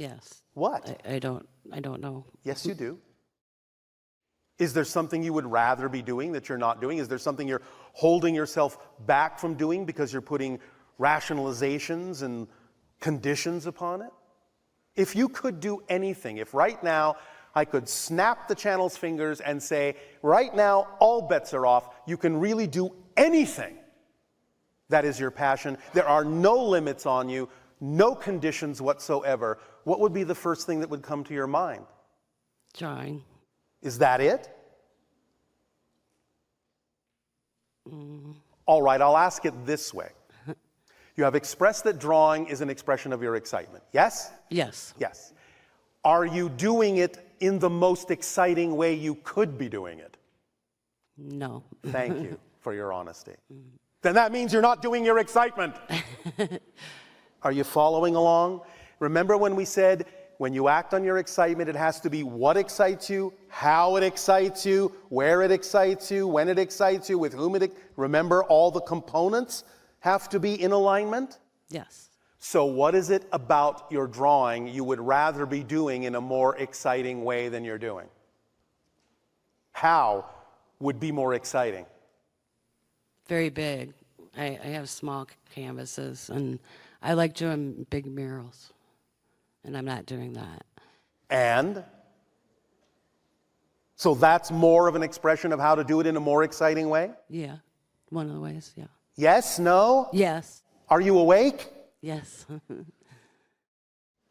Yes. What? I don't know. Yes, you do. Is there something you would rather be doing that you're not doing? Is there something you're holding yourself back from doing because you're putting rationalizations and conditions upon it? If you could do anything, if right now I could snap the channel's fingers and say, right now all bets are off, you can really do anything that is your passion, there are no limits on you, no conditions whatsoever, what would be the first thing that would come to your mind? Drawing. Is that it? All right, I'll ask it this way. You have expressed that drawing is an expression of your excitement. Yes? Yes. Yes. Are you doing it in the most exciting way you could be doing it? No. Thank you for your honesty. Then that means you're not doing your excitement. Are you following along? Remember when we said, when you act on your excitement, it has to be what excites you, how it excites you, where it excites you, when it excites you, with whom remember, all the components have to be in alignment? Yes. So what is it about your drawing you would rather be doing in a more exciting way than you're doing? How would be more exciting? Very big. I have small canvases, and I like doing big murals, and I'm not doing that. And? So that's more of an expression of how to do it in a more exciting way? Yeah. One of the ways, yeah. Yes? No? Yes. Are you awake? Yes.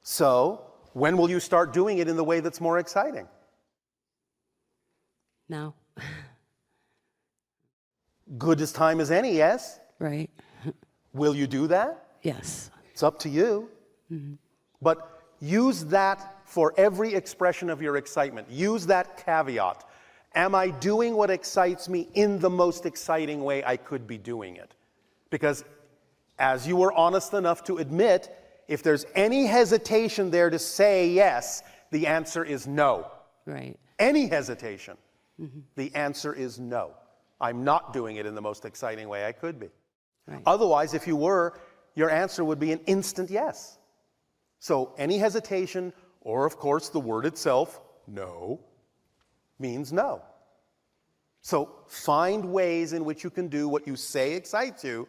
So, when will you start doing it in the way that's more exciting? Now. Good as time as any, yes? Right. Will you do that? Yes. It's up to you. But use that for every expression of your excitement. Use that caveat. Am I doing what excites me in the most exciting way I could be doing it? Because as you were honest enough to admit, if there's any hesitation there to say yes, the answer is no. Right. Any hesitation, the answer is no. I'm not doing it in the most exciting way I could be. Right. Otherwise, if you were, your answer would be an instant yes. So any hesitation, or of course the word itself, no, means no. So find ways in which you can do what you say excites you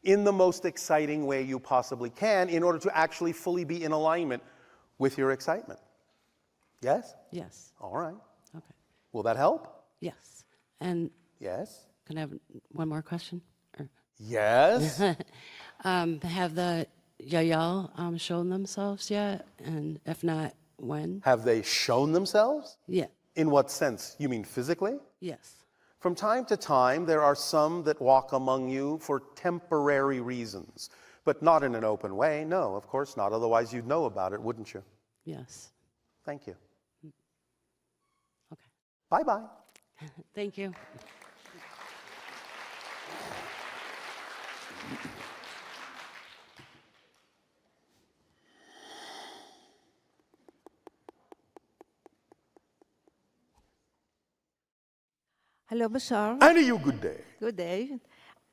in the most exciting way you possibly can in order to actually fully be in alignment with your excitement. Yes? Yes. All right. Okay. Will that help? Yes. And Yes. can I have one more question? Or Yes. have the Yayal shown themselves yet? And if not, when? Have they shown themselves? Yeah. In what sense? You mean physically? Yes. From time to time, there are some that walk among you for temporary reasons, but not in an open way. No, of course not. Otherwise, you'd know about it, wouldn't you? Yes. Thank you. Okay. Bye-bye. Thank you. Hello, Bashar. And you good day. Good day.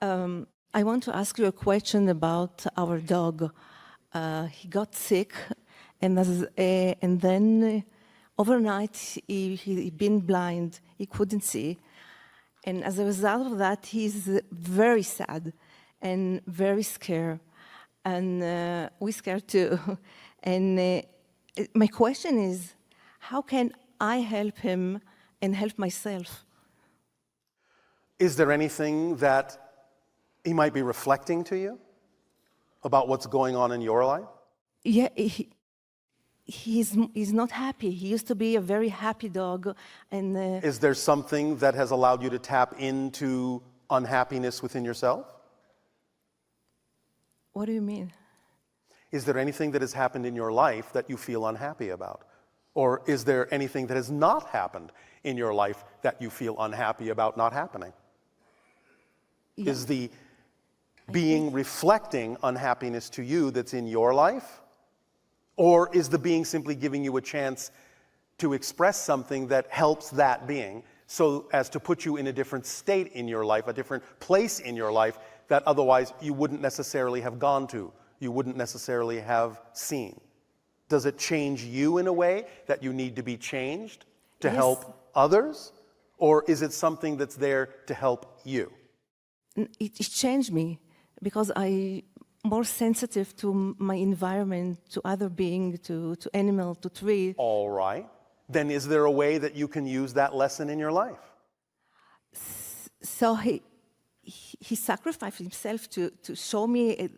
I want to ask you a question about our dog. He got sick, and then overnight he been blind. He couldn't see, and as a result of that, he's very sad and very scared, and we're scared too. And my question is, how can I help him and help myself? Is there anything that he might be reflecting to you about what's going on in your life? Yeah, he's not happy. He used to be a very happy dog, and Is there something that has allowed you to tap into unhappiness within yourself? what do you mean? Is there anything that has happened in your life that you feel unhappy about? Or is there anything that has not happened in your life that you feel unhappy about not happening? Yeah. Is the being reflecting unhappiness to you that's in your life? Or is the being simply giving you a chance to express something that helps that being so as to put you in a different state in your life, a different place in your life that otherwise you wouldn't necessarily have gone to, you wouldn't necessarily have seen? Does it change you in a way that you need to be changed to Yes. help others? Or is it something that's there to help you? It changed me because I more sensitive to my environment, to other being, to animal, to tree. All right. Then is there a way that you can use that lesson in your life? So he sacrificed himself to show me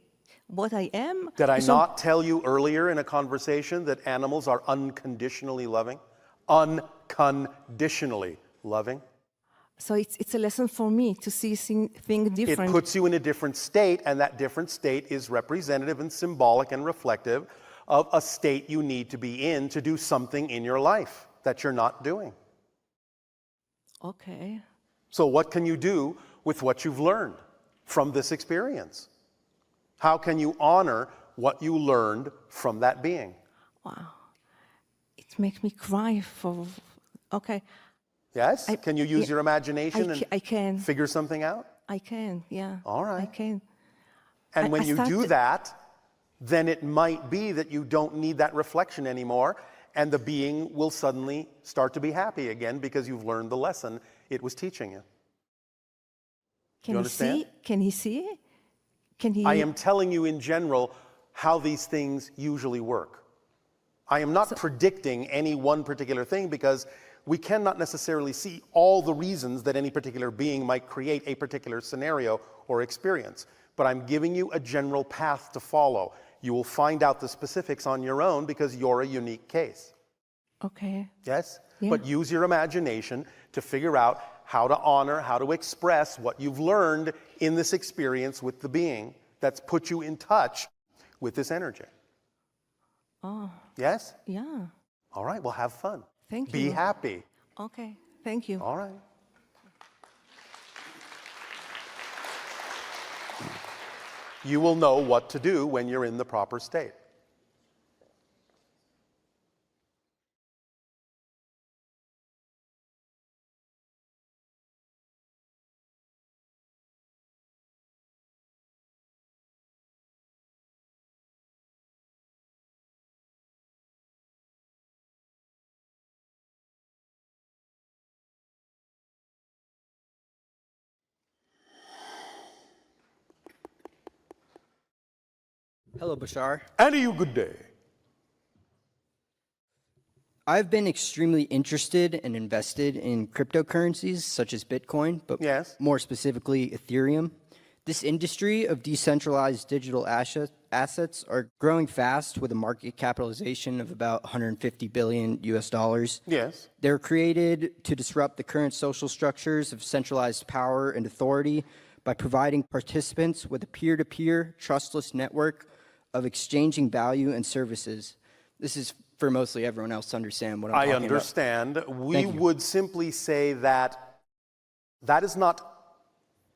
what I am. Did I So- not tell you earlier in a conversation that animals are unconditionally loving? Unconditionally loving. So it's a lesson for me to see things It different. puts you in a different state, and that different state is representative and symbolic and reflective of a state you need to be in to do something in your life that you're not doing. Okay. So what can you do with what you've learned from this experience? How can you honor what you learned from that being? Wow. It makes me cry for. Okay. Yes? Can you use yeah, your imagination I can. and figure something out? I can. Yeah. All right. I can. And when I you do started- that, then it might be that you don't need that reflection anymore, and the being will suddenly start to be happy again because you've learned the lesson it was teaching you. Can You he understand? see? Can he see? Can he? I am telling you in general how these things usually work. I am not predicting any one particular thing because we cannot necessarily see all the reasons that any particular being might create a particular scenario or experience. But I'm giving you a general path to follow. You will find out the specifics on your own because you're a unique case. Okay. Yes? Yeah. But use your imagination to figure out how to honor, how to express what you've learned in this experience with the being that's put you in touch with this energy. Oh, Yes? yeah. All right, well, have fun. Thank Be you. happy. Okay. Thank you. All right. You will know what to do when you're in the proper state. Hello, Bashar. And a you good day. I've been extremely interested and invested in cryptocurrencies such as Bitcoin, but Yes. more specifically Ethereum. This industry of decentralized digital assets are growing fast with a market capitalization of about 150 billion US dollars. Yes. They're created to disrupt the current social structures of centralized power and authority by providing participants with a peer-to-peer, trustless network of exchanging value and services. This is for mostly everyone else to understand what I'm I talking understand. We Thank you. would simply say that that is not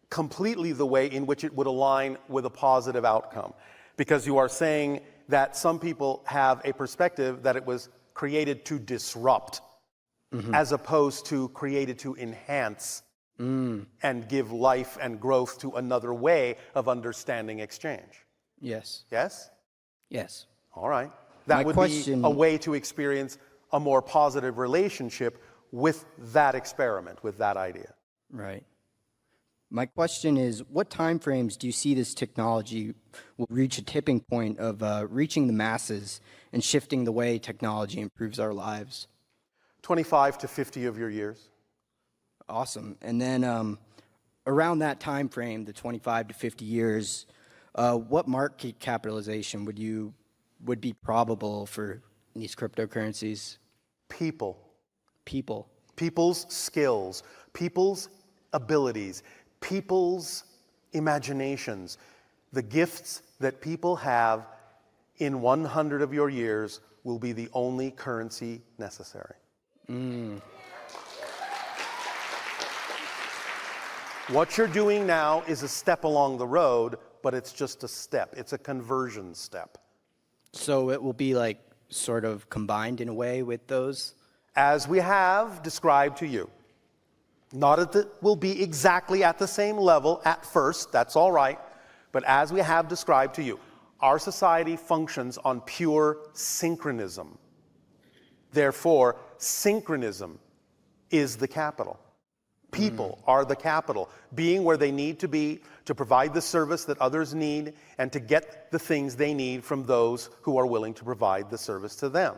completely the way in which it would align with a positive outcome. Because you are saying that some people have a perspective that it was created to disrupt, as opposed to created to enhance and give life and growth to another way of understanding exchange. Yes. Yes? Yes. All right. That My would question- be a way to experience a more positive relationship with that experiment, with that idea. Right. My question is, what timeframes do you see this technology will reach a tipping point of reaching the masses and shifting the way technology improves our lives? 25 to 50 of your years. Awesome. And then around that time frame, the 25 to 50 years, what market capitalization would be probable for these cryptocurrencies? People. People's skills, people's abilities, people's imaginations, the gifts that people have in 100 of your years will be the only currency necessary. What you're doing now is a step along the road, but it's just a step. It's a conversion step. So it will be like sort of combined in a way with those? As we have described to you. Not at the, will be exactly at the same level at first, that's all right, but as we have described to you. Our society functions on pure synchronism. Therefore, synchronism is the capital. People are the capital, being where they need to be to provide the service that others need and to get the things they need from those who are willing to provide the service to them.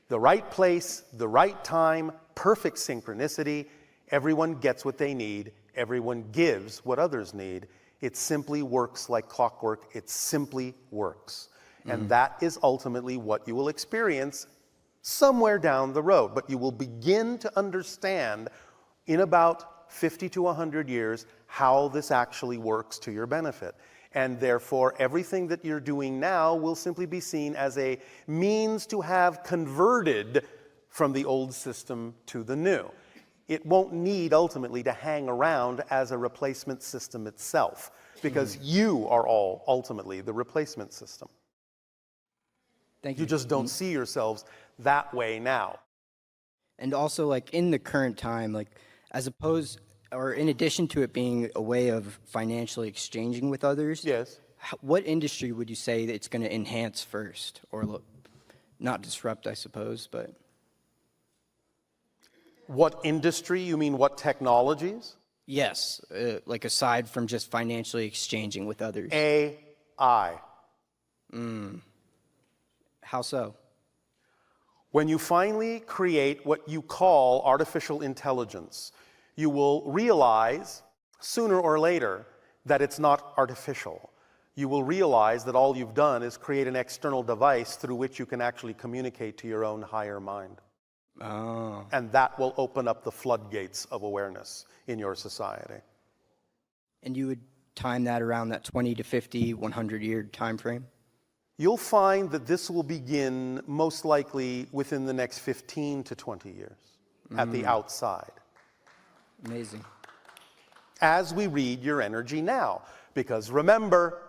The right place, the right time, perfect synchronicity, everyone gets what they need, everyone gives what others need. It simply works like clockwork. It simply works. And that is ultimately what you will experience somewhere down the road. But you will begin to understand in about 50 to 100 years how this actually works to your benefit. And therefore, everything that you're doing now will simply be seen as a means to have converted from the old system to the new. It won't need ultimately to hang around as a replacement system itself, because you are all ultimately the replacement system. Thank you. You just don't see yourselves that way now. And also, like, in the current time, like, as opposed, or in addition to it being a way of financially exchanging with others, Yes. what industry would you say that it's going to enhance first, or not disrupt, I suppose, but... What industry? You mean what technologies? Yes, like aside from just financially exchanging with others. AI. How so? When you finally create what you call artificial intelligence, you will realize sooner or later that it's not artificial. You will realize that all you've done is create an external device through which you can actually communicate to your own higher mind. Oh. And that will open up the floodgates of awareness in your society. And you would time that around that 20 to 50, 100-year time frame? You'll find that this will begin most likely within the next 15 to 20 years at the outside. Amazing. As we read your energy now. Because remember,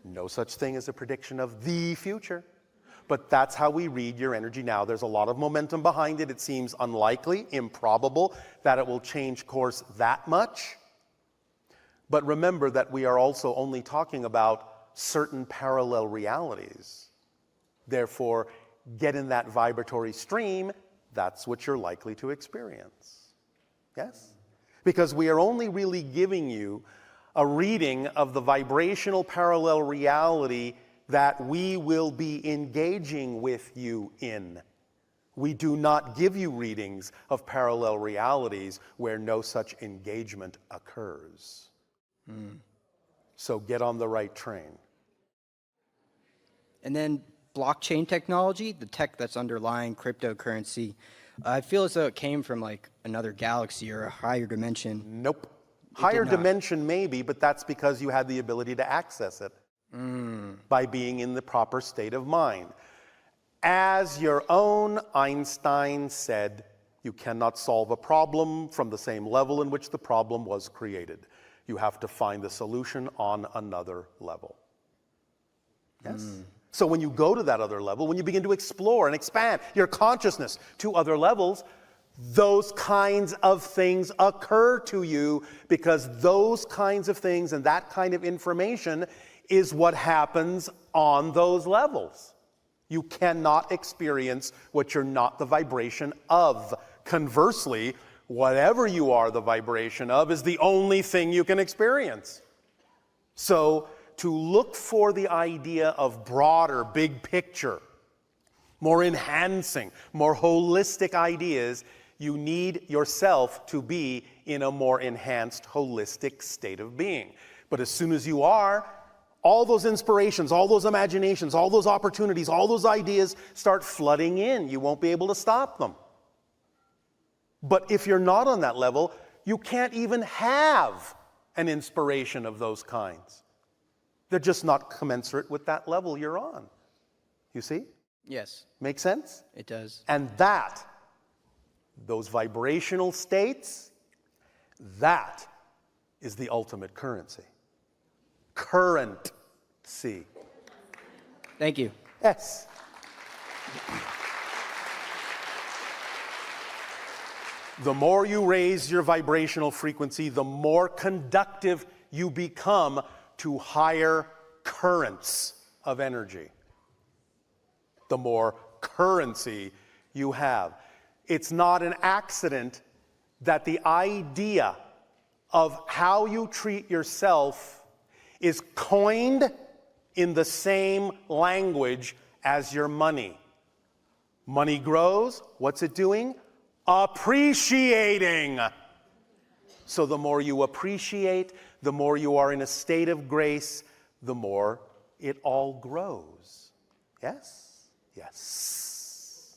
no such thing as a prediction of the future. But that's how we read your energy now. There's a lot of momentum behind it. It seems unlikely, improbable, that it will change course that much. But remember that we are also only talking about certain parallel realities. Therefore, get in that vibratory stream, that's what you're likely to experience. Yes? Because we are only really giving you a reading of the vibrational parallel reality that we will be engaging with you in. We do not give you readings of parallel realities where no such engagement occurs. So get on the right train. And then blockchain technology, the tech that's underlying cryptocurrency, I feel as though it came from like another galaxy or a higher dimension. Nope. Higher dimension maybe, but that's because you had the ability to access it by being in the proper state of mind. As your own Einstein said, you cannot solve a problem from the same level in which the problem was created. You have to find the solution on another level. Yes? So when you go to that other level, when you begin to explore and expand your consciousness to other levels, those kinds of things occur to you because those kinds of things and that kind of information is what happens on those levels. You cannot experience what you're not the vibration of. Conversely, whatever you are the vibration of is the only thing you can experience. So to look for the idea of broader, big picture, more enhancing, more holistic ideas, you need yourself to be in a more enhanced, holistic state of being. But as soon as you are, all those inspirations, all those imaginations, all those opportunities, all those ideas start flooding in. You won't be able to stop them. But if you're not on that level, you can't even have an inspiration of those kinds. They're just not commensurate with that level you're on. You see? Yes, Make sense? it does. And those vibrational states, that is the ultimate currency. Currency. Thank you. Yes. The more you raise your vibrational frequency, the more conductive you become to higher currents of energy, the more currency you have. It's not an accident that the idea of how you treat yourself is coined in the same language as your money. Money grows, what's it doing? Appreciating. So the more you appreciate, the more you are in a state of grace, the more it all grows. Yes? Yes.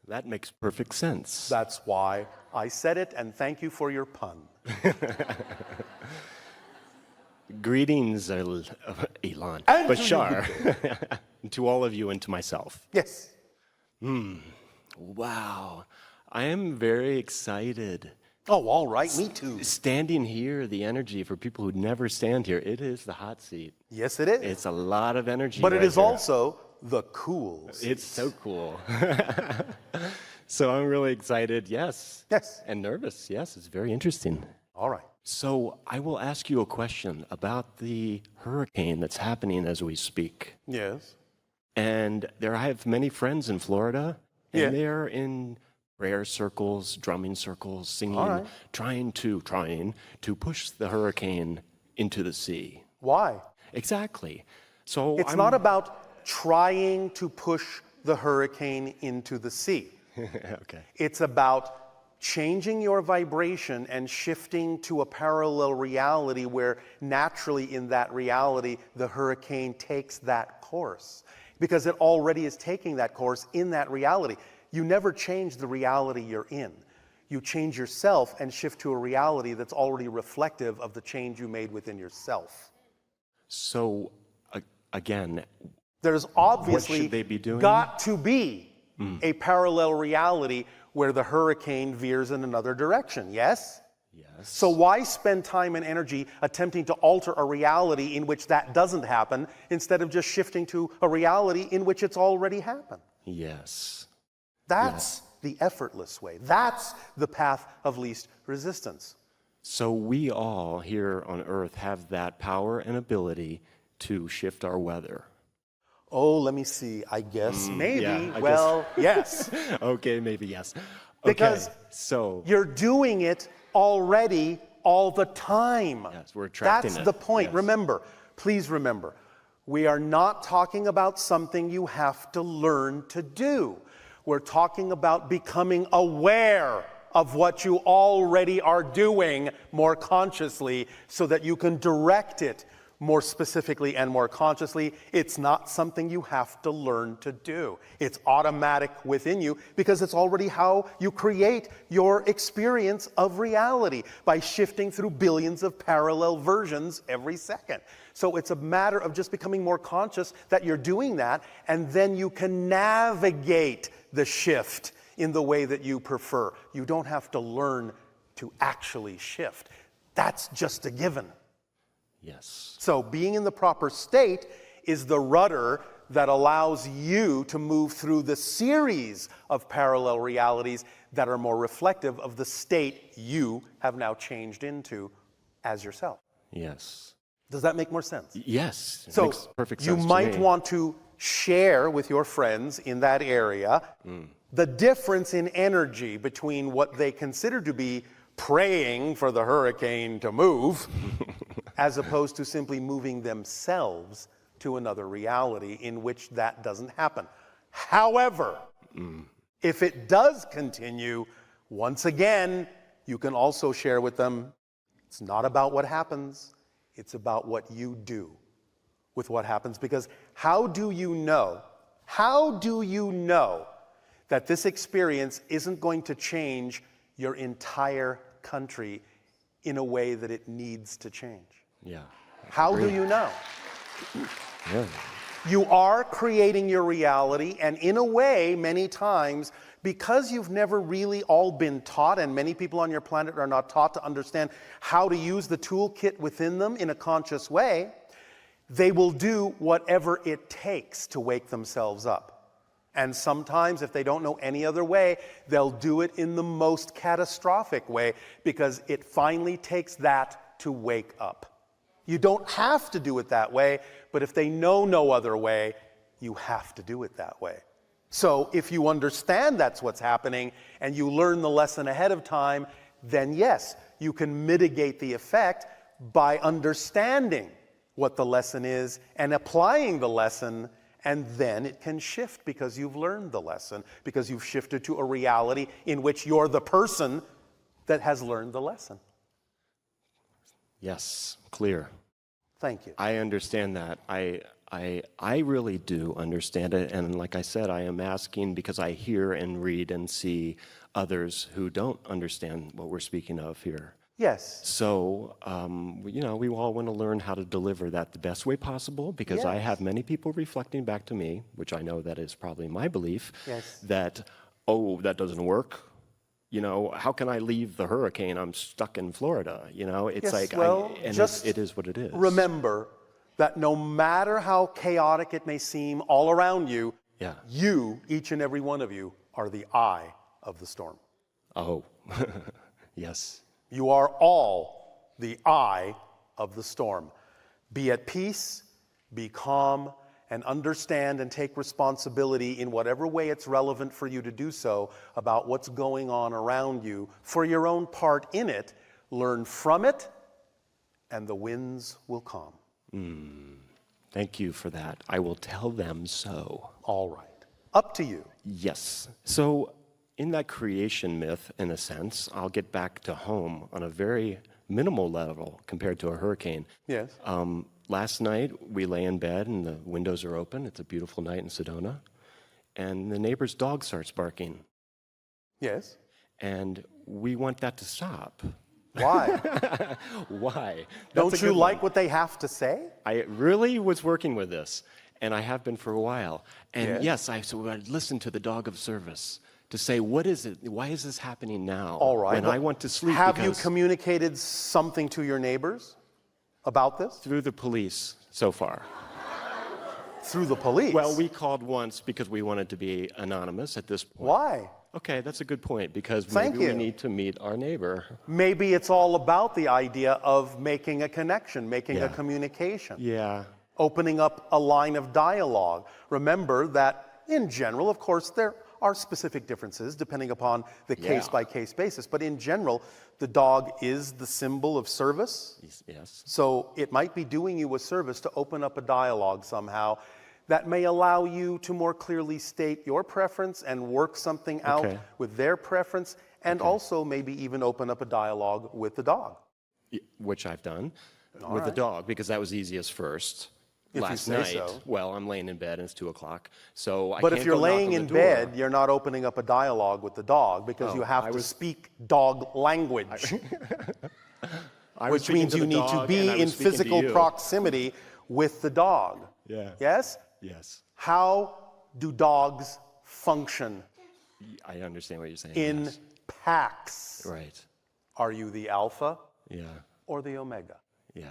That makes perfect sense. That's why I said it, and thank you for your pun. Greetings, Elon, And to Bashar, to all of you and to myself. Yes. Wow, I am very excited. Oh, all right, me too. Standing here, the energy for people who never stand here, it is the hot seat. Yes, it is. It's a lot of energy. But it right is here. also the cool seat. It's so cool. So I'm really excited, yes. Yes. And nervous, yes. It's very interesting. All right. So I will ask you a question about the hurricane that's happening as we speak. Yes. And I have many friends in Florida, and Yeah. they're in prayer circles, drumming circles, singing, All right. trying to push the hurricane into the sea. Why? Exactly. So It's not about trying to push the hurricane into the sea. okay. It's about changing your vibration and shifting to a parallel reality where naturally in that reality the hurricane takes that course. Because it already is taking that course in that reality. You never change the reality you're in. You change yourself and shift to a reality that's already reflective of the change you made within yourself. So again, There's obviously should they be doing? got to be a parallel reality where the hurricane veers in another direction, yes? yes. So why spend time and energy attempting to alter a reality in which that doesn't happen instead of just shifting to a reality in which it's already happened? Yes. That's the effortless way. That's the path of least resistance. So we all here on Earth have that power and ability to shift our weather. Oh, let me see. I guess maybe. yeah, I Well, yes. Okay, maybe yes. Because okay, so You're doing it already all the time. Yes, we're attracting That's it. the point. Yes. Remember, please remember, we are not talking about something you have to learn to do. We're talking about becoming aware of what you already are doing more consciously so that you can direct it more specifically and more consciously. It's not something you have to learn to do. It's automatic within you because it's already how you create your experience of reality by shifting through billions of parallel versions every second. So it's a matter of just becoming more conscious that you're doing that, and then you can navigate the shift in the way that you prefer. You don't have to learn to actually shift. That's just a given. yes. So being in the proper state is the rudder that allows you to move through the series of parallel realities that are more reflective of the state you have now changed into as yourself. Yes. Does that make more sense? Yes. It So makes perfect you sense to might me. want to share with your friends in that area the difference in energy between what they consider to be praying for the hurricane to move as opposed to simply moving themselves to another reality in which that doesn't happen. However, if it does continue, once again, you can also share with them, it's not about what happens, it's about what you do with what happens. Because how do you know that this experience isn't going to change your entire country in a way that it needs to change? Yeah. How do you know? Yeah. You are creating your reality, and in a way, many times, because you've never really all been taught, and many people on your planet are not taught to understand how to use the toolkit within them in a conscious way, they will do whatever it takes to wake themselves up. And sometimes, if they don't know any other way, they'll do it in the most catastrophic way, because it finally takes that to wake up. You don't have to do it that way, but if they know no other way, you have to do it that way. So if you understand that's what's happening and you learn the lesson ahead of time, then yes, you can mitigate the effect by understanding what the lesson is and applying the lesson, and then it can shift because you've learned the lesson, because you've shifted to a reality in which you're the person that has learned the lesson. Yes, clear. Thank you. I understand that. I really do understand it. And like I said, I am asking because I hear and read and see others who don't understand what we're speaking of here. Yes. So, we all want to learn how to deliver that the best way possible, because I Yes. have many people reflecting back to me, which I know that is probably my belief, Yes. that, oh, that doesn't work. How can I leave the hurricane? I'm stuck in Florida. It's Yes, like, well, just it is what it is. remember that no matter how chaotic it may seem all around you, Yeah. you, each and every one of you, are the eye of the storm. Oh, yes. You are all the eye of the storm. Be at peace, be calm, and understand and take responsibility in whatever way it's relevant for you to do so about what's going on around you for your own part in it. Learn from it, and the winds will calm. Thank you for that. I will tell them so. All right. Up to you. Yes. So, in that creation myth, in a sense, I'll get back to home on a very minimal level compared to a hurricane. Yes. Last night, we lay in bed and the windows are open. It's a beautiful night in Sedona. And the neighbor's dog starts barking. Yes. And we want that to stop. Why? Why? Don't That's a you good like one. what they have to say? I really was working with this, and I have been for a while. And Yes. so I listened to the dog of service to say, what is it? Why is this happening now? All right. When but I want to sleep. Have you because communicated something to your neighbors about this? through the police so far. Through the police? Well, we called once because we wanted to be anonymous at this point. Why? Okay, that's a good point, because Thank maybe we you. need to meet our neighbor. Maybe it's all about the idea of making a connection, making a Yeah. communication, Yeah. opening up a line of dialogue. Remember that in general, of course, there are specific differences depending upon the case-by-case basis, but in general, the dog is the symbol of service. Yes. So it might be doing you a service to open up a dialogue somehow that may allow you to more clearly state your preference and work something out Okay. with their preference, and also maybe even open up a dialogue with the dog. Which I've done with the dog, because that was easiest first. If you Last say night, so. well, I'm laying in bed and it's 2:00, so I But can't if you're go knock laying on in the door. bed, you're not opening up a dialogue with the dog because Oh, you have I to was- speak dog language, I was which speaking means to you the need to dog be and I was in speaking to physical you. proximity with the dog. Yeah. Yes? Yes, How do dogs function I understand what you're saying. in yes. packs? Right. Are you the alpha Yeah. or the omega? Yeah.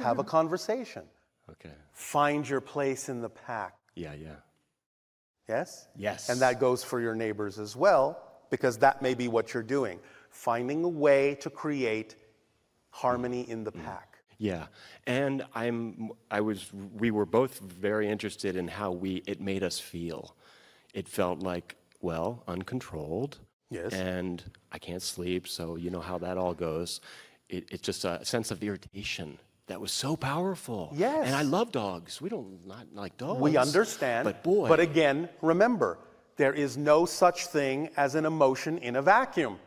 Have a conversation. Okay. Find your place in the pack. Yeah. Yeah. Yes? Yes. And that goes for your neighbors as well, because that may be what you're doing. Finding a way to create harmony in the pack. Yeah, and we were both very interested in how it made us feel. It felt like, well, uncontrolled. Yes. And I can't sleep, so you know how that all goes. It's just a sense of irritation that was so powerful. Yes. And I love dogs. We don't not like dogs. We understand. But boy. But again, remember, there is no such thing as an emotion in a vacuum.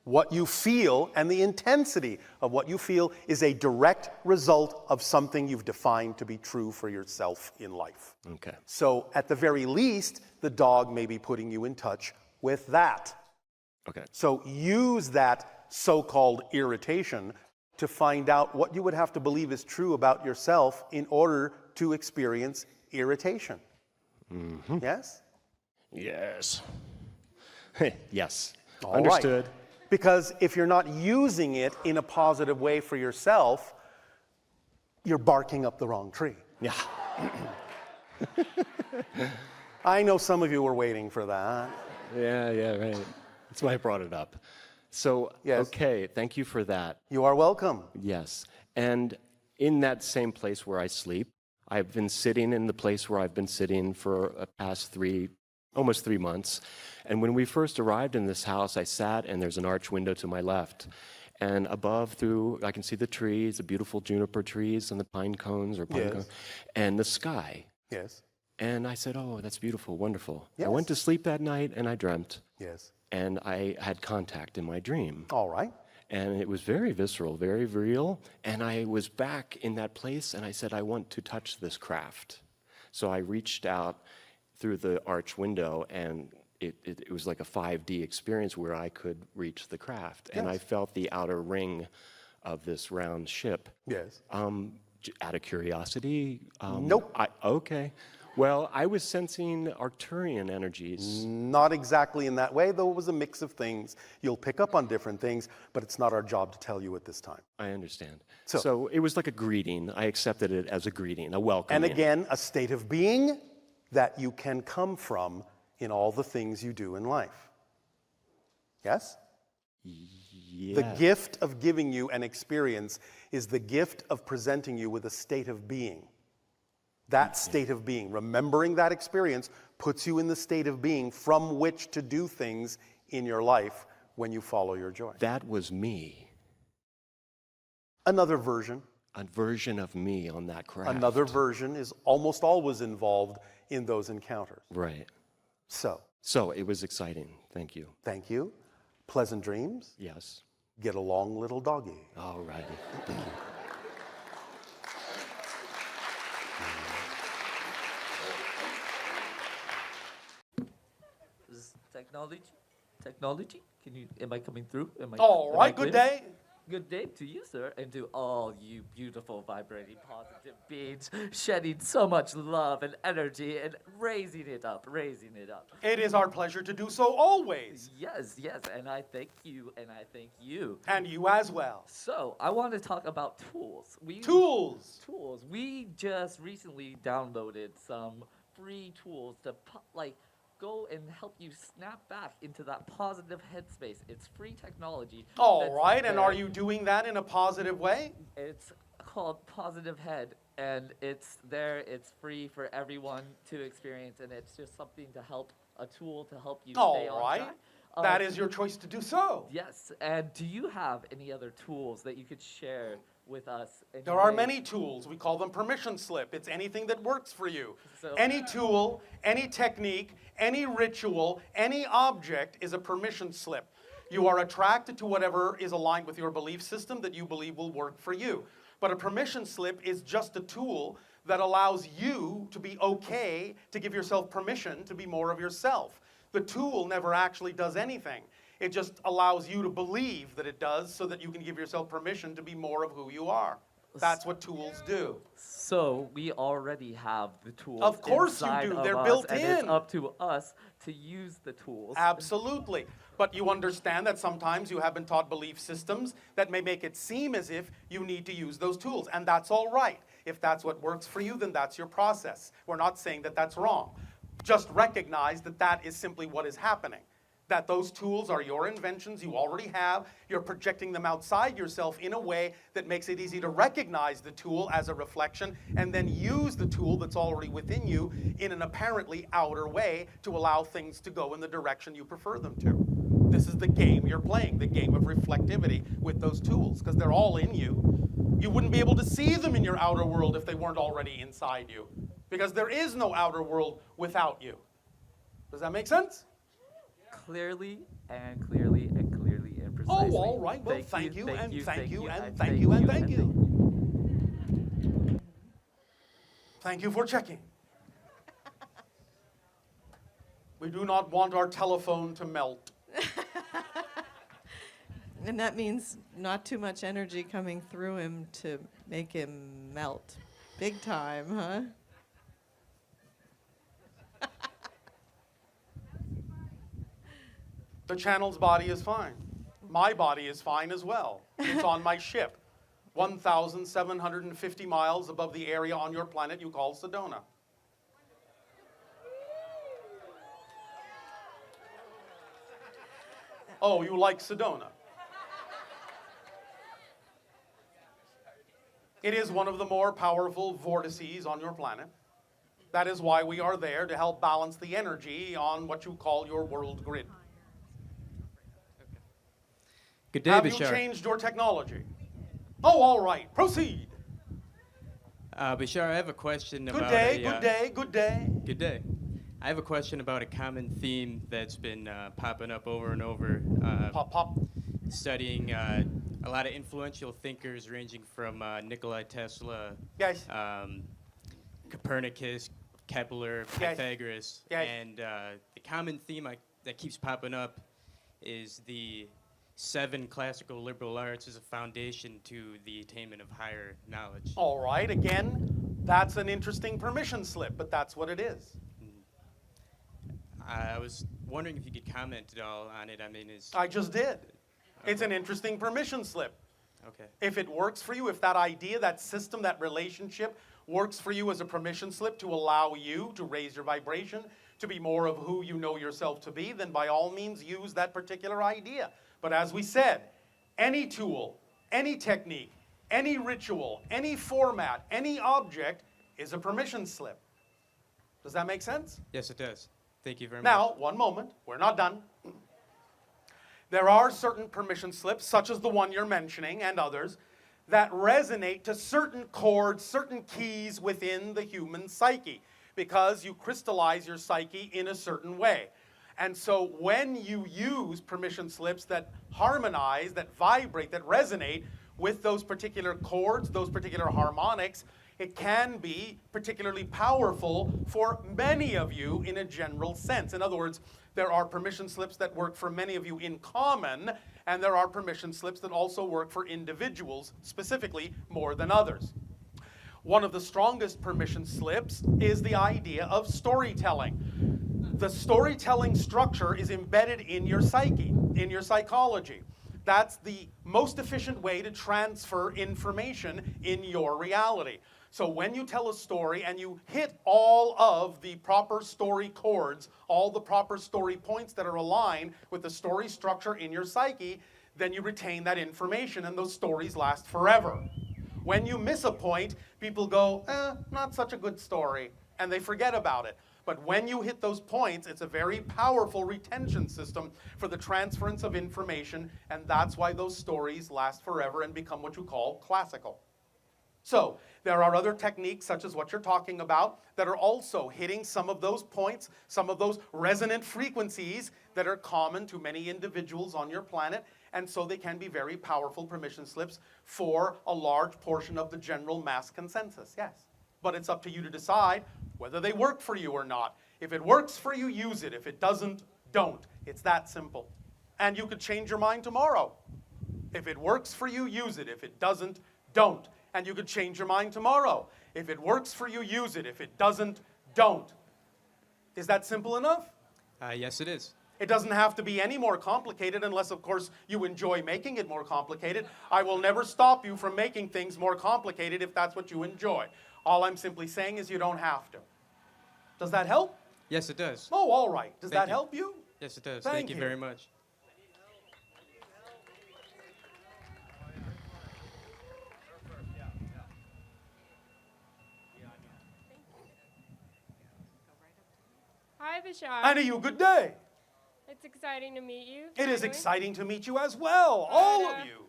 What you feel and the intensity of what you feel is a direct result of something you've defined to be true for yourself in life. Okay. So at the very least, the dog may be putting you in touch with that. Okay. So use that so-called irritation to find out what you would have to believe is true about yourself in order to experience irritation. Mm-hmm. Yes? Yes. Yes. All Understood. right. Because if you're not using it in a positive way for yourself, you're barking up the wrong tree. Yeah. I know some of you were waiting for that. Yeah, right. That's why I brought it up. So, Yes. okay, thank you for that. You are welcome. Yes. And in that same place where I sleep, I've been sitting in the place where I've been sitting for the past almost 3 months. And when we first arrived in this house, I sat and there's an arch window to my left. And above I can see the trees, the beautiful juniper trees and the pine cones Yes. cones, and the sky. Yes. And I said, oh, that's beautiful, wonderful. Yes. I went to sleep that night and I dreamt. Yes. And I had contact in my dream. All right. And it was very visceral, very real. And I was back in that place and I said, I want to touch this craft. So I reached out through the arch window and it was like a 5D experience where I could reach the craft. And I Yes. felt the outer ring of this round ship. Yes. Out of curiosity? Nope. Okay. Well, I was sensing Arcturian energies. Not exactly in that way, though it was a mix of things. You'll pick up on different things, but it's not our job to tell you at this time. I understand. So- So it was like a greeting. I accepted it as a greeting, a welcome. And again, a state of being that you can come from in all the things you do in life. Yes? Yeah. The gift of giving you an experience is the gift of presenting you with a state of being. That state of being, remembering that experience, puts you in the state of being from which to do things in your life when you follow your joy. That was me. Another version. A version of me on that craft. Another version is almost always involved in those encounters. Right. So, it was exciting. Thank you. thank you. Pleasant dreams. Yes. Get along, little doggy. All righty. Thank you. Is technology? Am I coming through? All am I right, good clear? day. Good day to you, sir, and to all you beautiful, vibrating, positive beings, shedding so much love and energy and raising it up. It is our pleasure to do so always. Yes, and I thank you, and I thank you. And you as well. So, I want to talk about tools. Tools. Tools. We just recently downloaded some free tools to go and help you snap back into that positive headspace. It's free technology. All that's right, and there. are you doing that in a positive way? It's called Positive Head, and it's there. It's free for everyone to experience, and it's just something to help, a tool to help you stay All on right. track. That is your choice to do so. Yes, and do you have any other tools that you could share with us? There are many tools. We call them permission slip. It's anything that works for you. So- Any tool, any technique, any ritual, any object is a permission slip. You are attracted to whatever is aligned with your belief system that you believe will work for you. But a permission slip is just a tool that allows you to be okay, to give yourself permission to be more of yourself. The tool never actually does anything. It just allows you to believe that it does so that you can give yourself permission to be more of who you are. That's what tools do. So we already have the tools. Of course you inside do. of They're us, built and in. it's up to us to use the tools. Absolutely. But you understand that sometimes you have been taught belief systems that may make it seem as if you need to use those tools. And that's all right. If that's what works for you, then that's your process. We're not saying that that's wrong. Just recognize that that is simply what is happening. That those tools are your inventions, you already have. You're projecting them outside yourself in a way that makes it easy to recognize the tool as a reflection and then use the tool that's already within you in an apparently outer way to allow things to go in the direction you prefer them to. This is the game you're playing, the game of reflectivity with those tools, because they're all in you. You wouldn't be able to see them in your outer world if they weren't already inside you, because there is no outer world without you. Does that make sense? Clearly and clearly and clearly and precisely. Oh, all right. Well, thank you, and thank you, and thank you, and thank you. Thank you for checking. We do not want our telephone to melt. And that means not too much energy coming through him to make him melt. Big time, huh? The channel's body is fine. My body is fine as well. It's on my ship, 1,750 miles above the area on your planet you call Sedona. Oh, you like Sedona? It is one of the more powerful vortices on your planet. That is why we are there, to help balance the energy on what you call your world grid. Good day, Have you Bashar. changed your technology? Oh, all right. Proceed. Bashar, I have a question Good about day, a, good day, good day. Good day. I have a question about a common theme that's been popping up over and over. Pop, pop. Studying a lot of influential thinkers ranging from Nikola Tesla, Yes. Copernicus, Kepler, Yes. Pythagoras, Yes. and the common theme that keeps popping up is the 7 classical liberal arts as a foundation to the attainment of higher knowledge. All right, again, that's an interesting permission slip, but that's what it is. I was wondering if you could comment at all on it. I mean, I just did. It's an interesting permission slip. okay. If it works for you, if that idea, that system, that relationship works for you as a permission slip to allow you to raise your vibration, to be more of who you know yourself to be, then by all means use that particular idea. But as we said, any tool, any technique, any ritual, any format, any object is a permission slip. Does that make sense? Yes, it does. Thank you very much. Now, one moment, we're not done. There are certain permission slips, such as the one you're mentioning and others, that resonate to certain chords, certain keys within the human psyche, because you crystallize your psyche in a certain way. And so when you use permission slips that harmonize, that vibrate, that resonate with those particular chords, those particular harmonics, it can be particularly powerful for many of you in a general sense. In other words, there are permission slips that work for many of you in common, and there are permission slips that also work for individuals, specifically more than others. One of the strongest permission slips is the idea of storytelling. The storytelling structure is embedded in your psyche, in your psychology. That's the most efficient way to transfer information in your reality. So when you tell a story and you hit all of the proper story chords, all the proper story points that are aligned with the story structure in your psyche, then you retain that information and those stories last forever. When you miss a point, people go, not such a good story, and they forget about it. But when you hit those points, it's a very powerful retention system for the transference of information, and that's why those stories last forever and become what you call classical. So, there are other techniques, such as what you're talking about, that are also hitting some of those points, some of those resonant frequencies that are common to many individuals on your planet, and so they can be very powerful permission slips for a large portion of the general mass consensus, yes. But it's up to you to decide whether they work for you or not. If it works for you, use it. If it doesn't, don't. It's that simple. And you could change your mind tomorrow. If it works for you, use it. If it doesn't, don't. And you could change your mind tomorrow. If it works for you, use it. If it doesn't, don't. Is that simple enough? Yes, it is. It doesn't have to be any more complicated unless, of course, you enjoy making it more complicated. I will never stop you from making things more complicated if that's what you enjoy. All I'm simply saying is you don't have to. Does that help? Yes, it does. Oh, all right. Does Thank that you. help you? Yes, it does. Thank Thank you you. very much. Hi, Bashar. And you, good day. It's exciting to meet you. It is finally. exciting to meet you as well, all of you.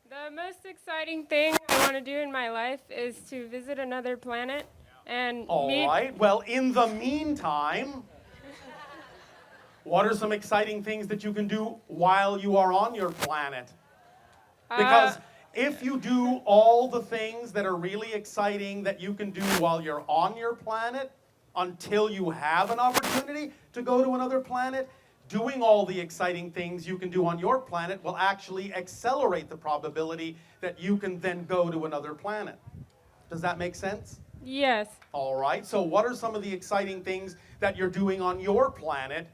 The most exciting thing I want to do in my life is to visit another planet and All meet. right. Well, in the meantime, what are some exciting things that you can do while you are on your planet? Because if you do all the things that are really exciting that you can do while you're on your planet, until you have an opportunity to go to another planet, doing all the exciting things you can do on your planet will actually accelerate the probability that you can then go to another planet. Does that make sense? Yes. All right, so what are some of the exciting things that you're doing on your planet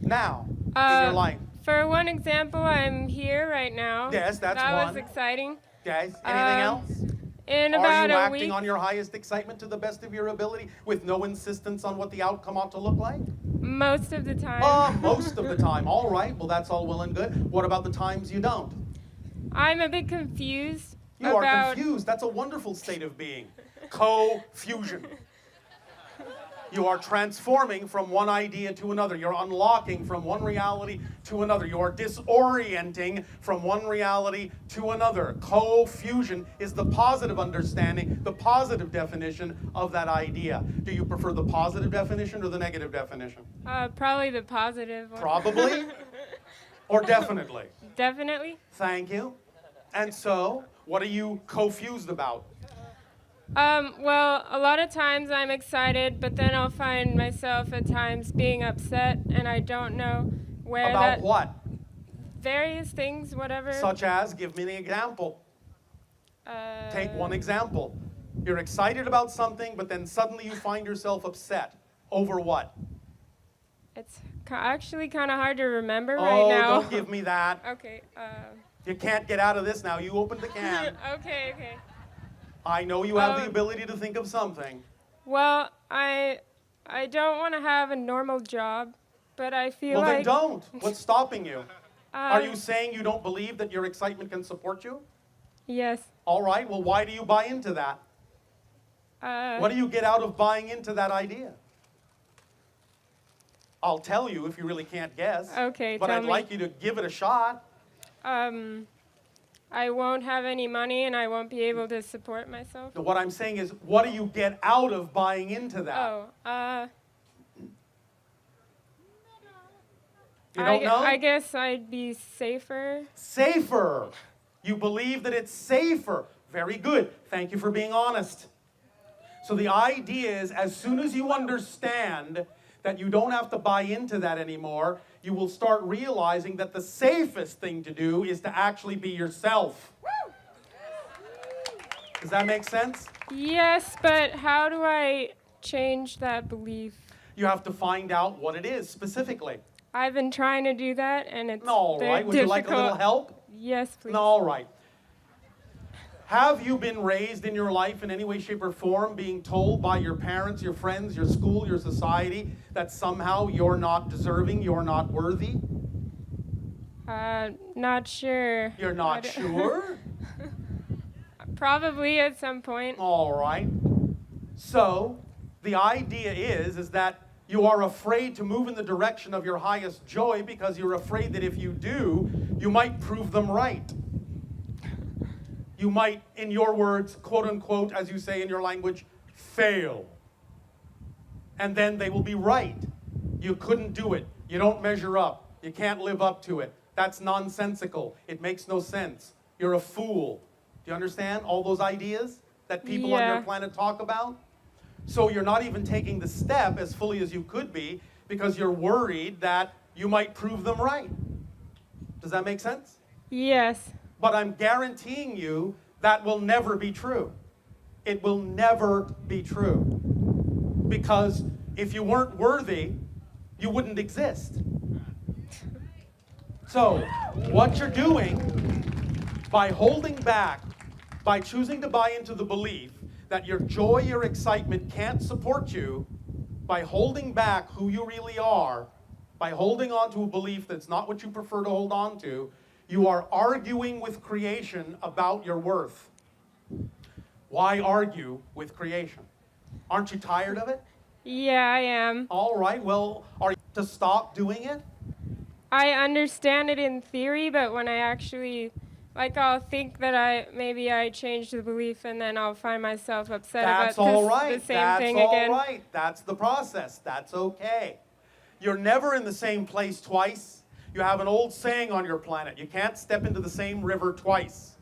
now in your life? For one example, I'm here right now. Yes, that's that one. was exciting. Guys, anything else? In Are about you a acting week, on your highest excitement to the best of your ability with no insistence on what the outcome ought to look like? most of the time. Most of the time. All right, well, that's all well and good. What about the times you don't? I'm a bit confused. You are about confused. That's a wonderful state of being. Co-fusion. You are transforming from one idea to another. You're unlocking from one reality to another. You are disorienting from one reality to another. Co-fusion is the positive understanding, the positive definition of that idea. Do you prefer the positive definition or the negative definition? probably the positive one. Probably or definitely? Definitely. Thank you. And so, what are you confused about? Well, a lot of times I'm excited, but then I'll find myself at times being upset, and I don't know where About what? various things, whatever. Such as, give me an example. Take one example. You're excited about something, but then suddenly you find yourself upset. Over what? It's actually kind of hard to remember right now. Oh, don't give me that. Okay. You can't get out of this now. You opened the can. Okay. I know you have the ability to think of something. Well, I don't want to have a normal job, but I feel Well, then like don't. What's stopping you? Are you saying you don't believe that your excitement can support you? Yes. All right, well, why do you buy into that? What do you get out of buying into that idea? I'll tell you if you really can't guess. Okay, But tell I'd me. like you to give it a shot. I won't have any money and I won't be able to support myself. What I'm saying is, what do you get out of buying into that? Oh, You don't know? I guess I'd be safer. Safer. You believe that it's safer. Very good. Thank you for being honest. So the idea is, as soon as you understand that you don't have to buy into that anymore, you will start realizing that the safest thing to do is to actually be yourself. Does that make sense? Yes, but how do I change that belief? You have to find out what it is specifically. I've been trying to do that, and it's All very right. Would difficult. you like a little help? Yes, please. All right. Have you been raised in your life in any way, shape, or form being told by your parents, your friends, your school, your society that somehow you're not deserving, you're not worthy? Not sure. You're not sure? Probably at some point. All right. So, the idea is that you are afraid to move in the direction of your highest joy because you're afraid that if you do, you might prove them right. You might, in your words, quote unquote, as you say in your language, fail. And then they will be right. You couldn't do it. You don't measure up. You can't live up to it. That's nonsensical. It makes no sense. You're a fool. Do you understand all those ideas that people on your planet talk about? So you're not even taking the step as fully as you could be because you're worried that you might prove them right. Does that make sense? Yes. But I'm guaranteeing you that will never be true. It will never be true. Because if you weren't worthy, you wouldn't exist. So, what you're doing by holding back, by choosing to buy into the belief that your joy, your excitement can't support you, by holding back who you really are, by holding on to a belief that's not what you prefer to hold on to, you are arguing with creation about your worth. Why argue with creation? Aren't you tired of it? Yeah, I am. All right, well, are you to stop doing it? I understand it in theory, but when I actually, like, I'll think that maybe I changed the belief, and then I'll find myself upset That's about all right. the same That's thing all again. right. That's the process. That's okay. You're never in the same place twice. You have an old saying on your planet. You can't step into the same river twice.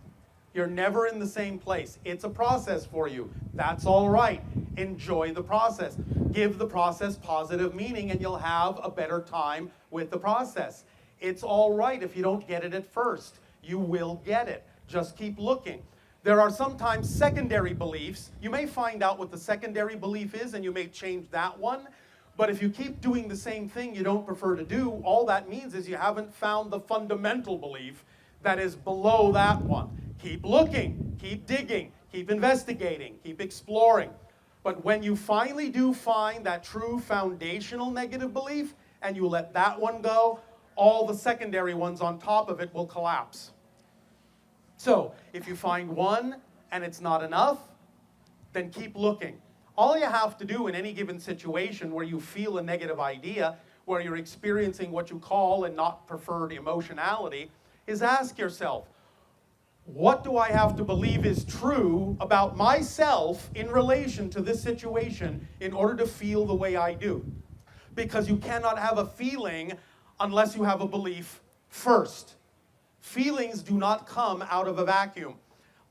You're never in the same place. It's a process for you. That's all right. Enjoy the process. Give the process positive meaning and you'll have a better time with the process. It's all right if you don't get it at first. You will get it. Just keep looking. There are sometimes secondary beliefs. You may find out what the secondary belief is and you may change that one. But if you keep doing the same thing you don't prefer to do, all that means is you haven't found the fundamental belief that is below that one. Keep looking, keep digging, keep investigating, keep exploring. But when you finally do find that true foundational negative belief and you let that one go, all the secondary ones on top of it will collapse. So if you find one and it's not enough, then keep looking. All you have to do in any given situation where you feel a negative idea, where you're experiencing what you call and not preferred emotionality, is ask yourself, what do I have to believe is true about myself in relation to this situation in order to feel the way I do? Because you cannot have a feeling unless you have a belief first. Feelings do not come out of a vacuum.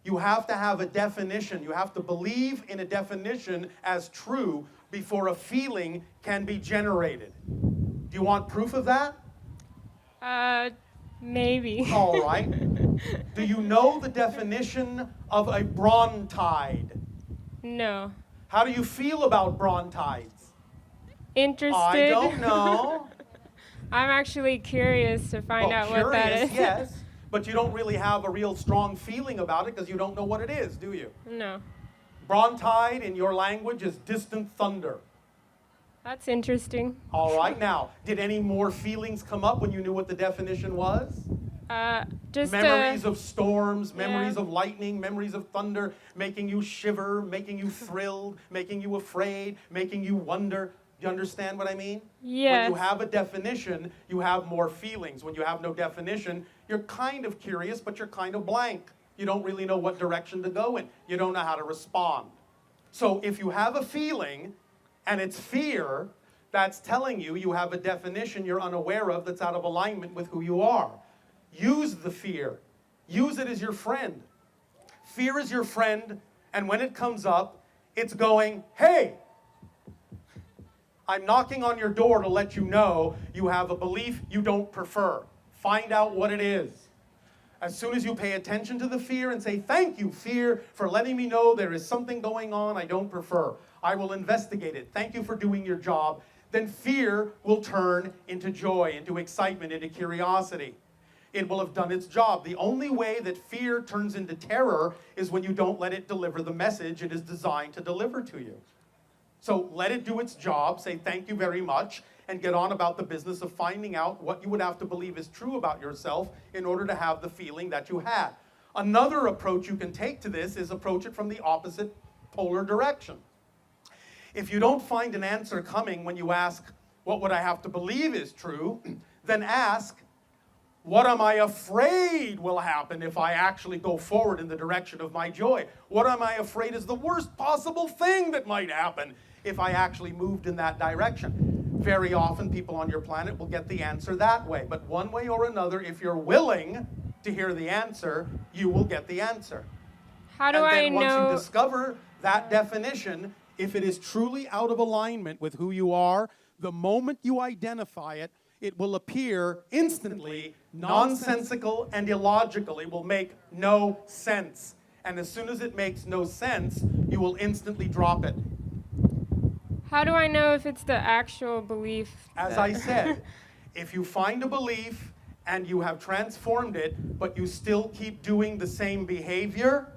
You have to have a definition. You have to believe in a definition as true before a feeling can be generated. Do you want proof of that? Maybe. All right. Do you know the definition of a brontide? No. How do you feel about brontides? Interested? I don't know. I'm actually curious to find out what that Curious, is. yes, but you don't really have a real strong feeling about it because you don't know what it is, do you? No. Brontide in your language is distant thunder. That's interesting. All right, now, did any more feelings come up when you knew what the definition was? Just Memories of storms, memories yeah. of lightning, memories of thunder, making you shiver, making you thrilled, making you afraid, making you wonder. Do you understand what I mean? Yes. When you have a definition, you have more feelings. When you have no definition, you're kind of curious, but you're kind of blank. You don't really know what direction to go in. You don't know how to respond. So if you have a feeling, and it's fear, that's telling you you have a definition you're unaware of that's out of alignment with who you are. Use the fear. Use it as your friend. Fear is your friend, and when it comes up, it's going, hey, I'm knocking on your door to let you know you have a belief you don't prefer. Find out what it is. As soon as you pay attention to the fear and say, thank you, fear, for letting me know there is something going on I don't prefer. I will investigate it. Thank you for doing your job. Then fear will turn into joy, into excitement, into curiosity. It will have done its job. The only way that fear turns into terror is when you don't let it deliver the message it is designed to deliver to you. So let it do its job, say thank you very much, and get on about the business of finding out what you would have to believe is true about yourself in order to have the feeling that you had. Another approach you can take to this is approach it from the opposite polar direction. If you don't find an answer coming when you ask, what would I have to believe is true, then ask, what am I afraid will happen if I actually go forward in the direction of my joy? What am I afraid is the worst possible thing that might happen if I actually moved in that direction? Very often people on your planet will get the answer that way. But one way or another, if you're willing to hear the answer, you will get the answer. How do and I then know? once you discover that definition, if it is truly out of alignment with who you are, the moment you identify it, it will appear instantly nonsensical and illogical. It will make no sense. And as soon as it makes no sense, you will instantly drop it. How do I know if it's the actual belief? As I said, if you find a belief and you have transformed it, but you still keep doing the same behavior,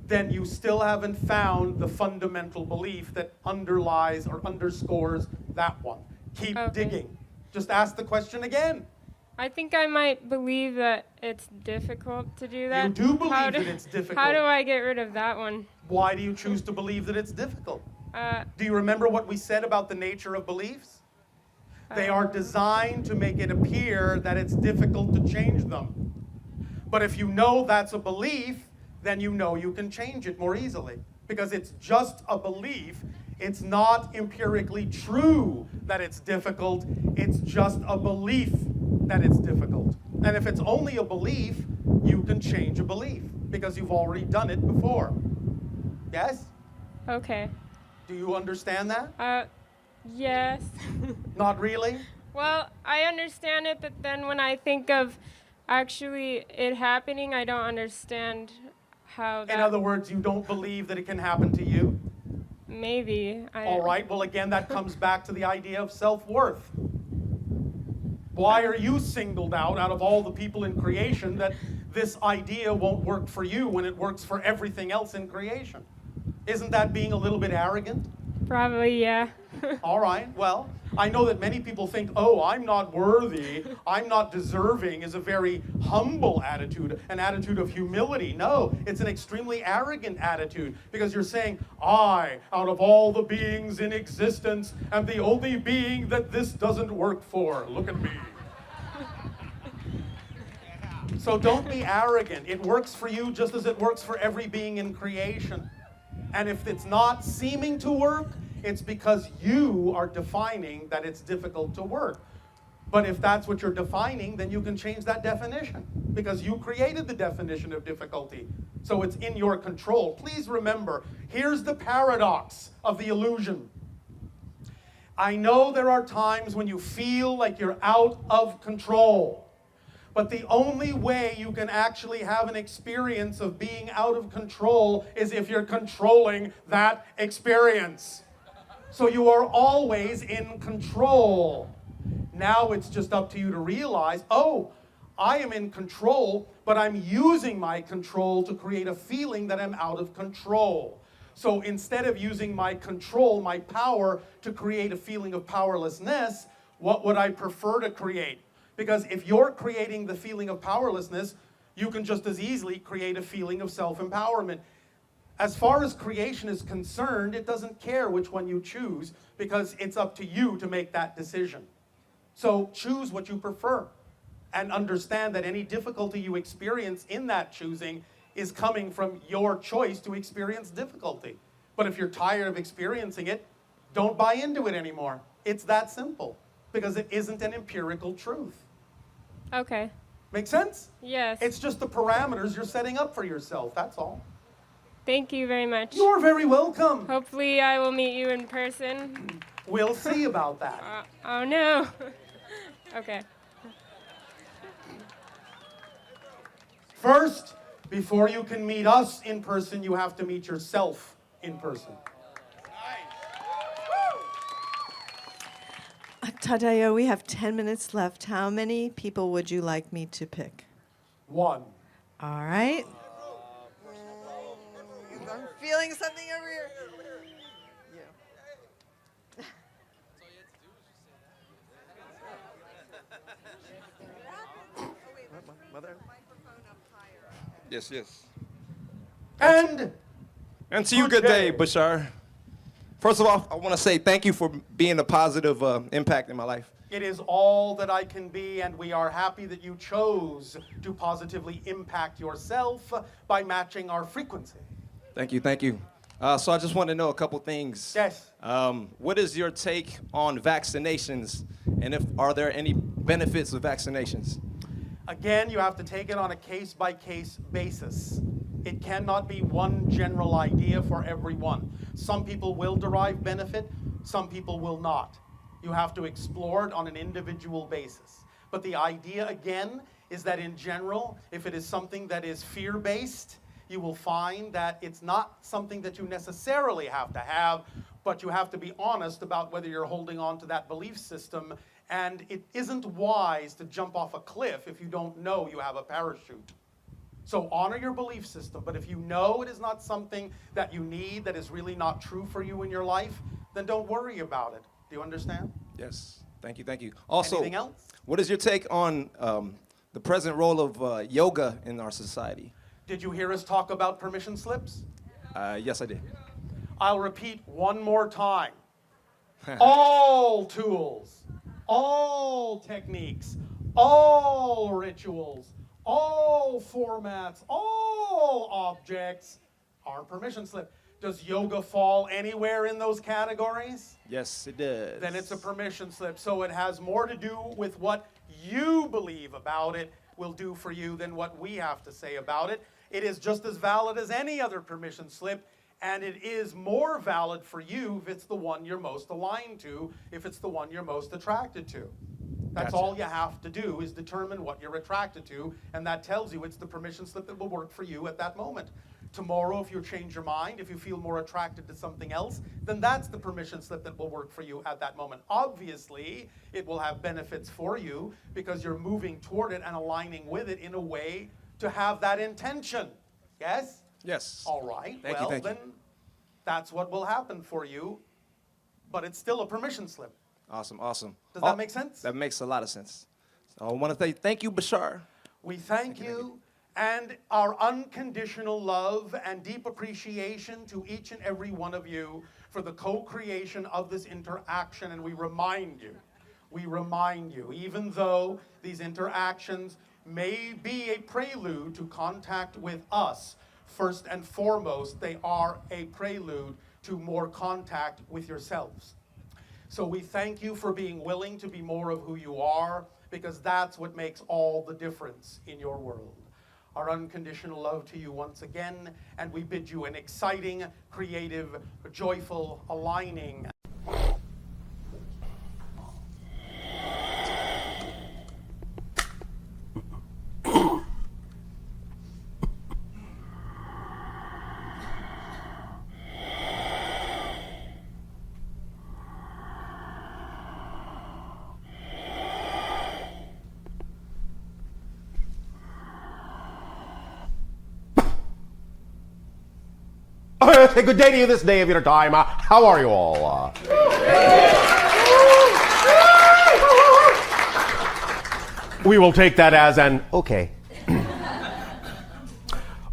then you still haven't found the fundamental belief that underlies or underscores that one. Keep digging. Just ask the question again. I think I might believe that it's difficult to do that. You do believe that it's difficult. How do I get rid of that one? Why do you choose to believe that it's difficult? Do you remember what we said about the nature of beliefs? They are designed to make it appear that it's difficult to change them. But if you know that's a belief, then you know you can change it more easily. Because it's just a belief. It's not empirically true that it's difficult. It's just a belief that it's difficult. And if it's only a belief, you can change a belief because you've already done it before. Yes? Okay. Do you understand that? Yes. Not really? Well, I understand it, but then when I think of actually it happening, I don't understand how that... In other words, you don't believe that it can happen to you? Maybe. All right, well, again, that comes back to the idea of self-worth. Why are you singled out of all the people in creation that this idea won't work for you when it works for everything else in creation? Isn't that being a little bit arrogant? Probably, yeah. All right, well, I know that many people think, oh, I'm not worthy, I'm not deserving, is a very humble attitude, an attitude of humility. No, it's an extremely arrogant attitude, because you're saying, I, out of all the beings in existence, am the only being that this doesn't work for. Look at me. So don't be arrogant. It works for you just as it works for every being in creation. And if it's not seeming to work, it's because you are defining that it's difficult to work. But if that's what you're defining, then you can change that definition, because you created the definition of difficulty. So it's in your control. Please remember, here's the paradox of the illusion. I know there are times when you feel like you're out of control. But the only way you can actually have an experience of being out of control is if you're controlling that experience. So you are always in control. Now it's just up to you to realize, oh, I am in control, but I'm using my control to create a feeling that I'm out of control. So instead of using my control, my power, to create a feeling of powerlessness, what would I prefer to create? Because if you're creating the feeling of powerlessness, you can just as easily create a feeling of self-empowerment. As far as creation is concerned, it doesn't care which one you choose, because it's up to you to make that decision. So choose what you prefer, and understand that any difficulty you experience in that choosing is coming from your choice to experience difficulty. But if you're tired of experiencing it, don't buy into it anymore. It's that simple, because it isn't an empirical truth. Okay. Make sense? Yes. It's just the parameters you're setting up for yourself, that's all. Thank you very much. You're very welcome. Hopefully I will meet you in person. We'll see about that. Oh no. Okay. First, before you can meet us in person, you have to meet yourself in person. Tadeo, we have 10 minutes left. How many people would you like me to pick? One. All right. I'm feeling something over here. Yes, yes. And to you, good day, Bashar. First of all, I want to say thank you for being a positive impact in my life. it is all that I can be, and we are happy that you chose to positively impact yourself by matching our frequency. Thank you, thank you. So I just want to know a couple things. Yes. What is your take on vaccinations, and are there any benefits of vaccinations? Again, you have to take it on a case-by-case basis. It cannot be one general idea for everyone. Some people will derive benefit, some people will not. You have to explore it on an individual basis. But the idea, again, is that in general, if it is something that is fear-based, you will find that it's not something that you necessarily have to have, but you have to be honest about whether you're holding on to that belief system. And it isn't wise to jump off a cliff if you don't know you have a parachute. So honor your belief system, but if you know it is not something that you need, that is really not true for you in your life, then don't worry about it. Do you understand? Yes, thank you, thank you. Also, anything else? What is your take on the present role of yoga in our society? Did you hear us talk about permission slips? Yes, I did. I'll repeat one more time. All tools, all techniques, all rituals, all formats, all objects are permission slip. Does yoga fall anywhere in those categories? Yes, it does. Then it's a permission slip. So it has more to do with what you believe about it will do for you than what we have to say about it. It is just as valid as any other permission slip, and it is more valid for you if it's the one you're most aligned to, if it's the one you're most attracted to. That's Gotcha. all you have to do, is determine what you're attracted to, and that tells you it's the permission slip that will work for you at that moment. Tomorrow, if you change your mind, if you feel more attracted to something else, then that's the permission slip that will work for you at that moment. Obviously, it will have benefits for you because you're moving toward it and aligning with it in a way to have that intention. Yes? Yes. All right. Thank you, Well, then that's what will happen for you. but it's still a permission slip. Awesome, awesome. Does that make sense? That makes a lot of sense. So I want to say thank you, Bashar. We thank you, and our unconditional love and deep appreciation to each and every one of you for the co-creation of this interaction. And we remind you, even though these interactions may be a prelude to contact with us, first and foremost, they are a prelude to more contact with yourselves. So we thank you for being willing to be more of who you are, because that's what makes all the difference in your world. Our unconditional love to you once again, and we bid you an exciting, creative, joyful aligning. Hey, good day to you this day of your time. How are you all? We will take that as an okay.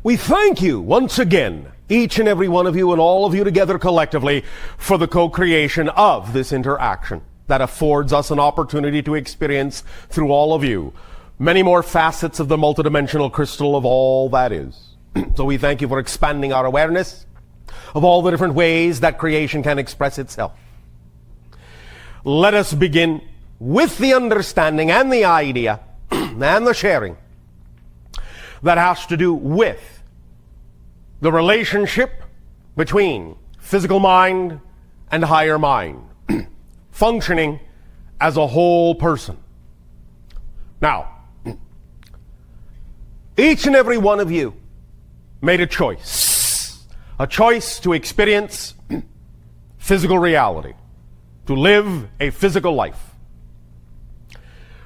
We thank you once again, each and every one of you and all of you together collectively, for the co-creation of this interaction that affords us an opportunity to experience through all of you many more facets of the multidimensional crystal of all that is. So we thank you for expanding our awareness of all the different ways that creation can express itself. Let us begin with the understanding and the idea and the sharing that has to do with the relationship between physical mind and higher mind, functioning as a whole person. Now, each and every one of you made a choice to experience physical reality, to live a physical life.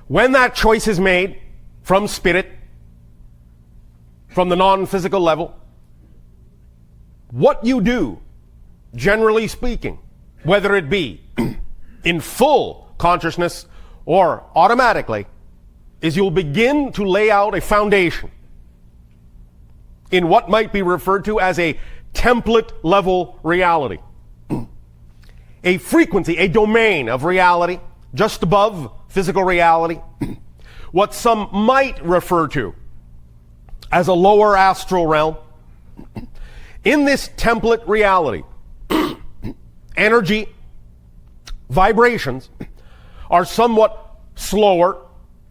When that choice is made from spirit, from the non-physical level, what you do, generally speaking, whether it be in full consciousness or automatically, is you'll begin to lay out a foundation in what might be referred to as a template level reality. A frequency, a domain of reality just above physical reality, what some might refer to as a lower astral realm. In this template reality, energy, vibrations are somewhat slower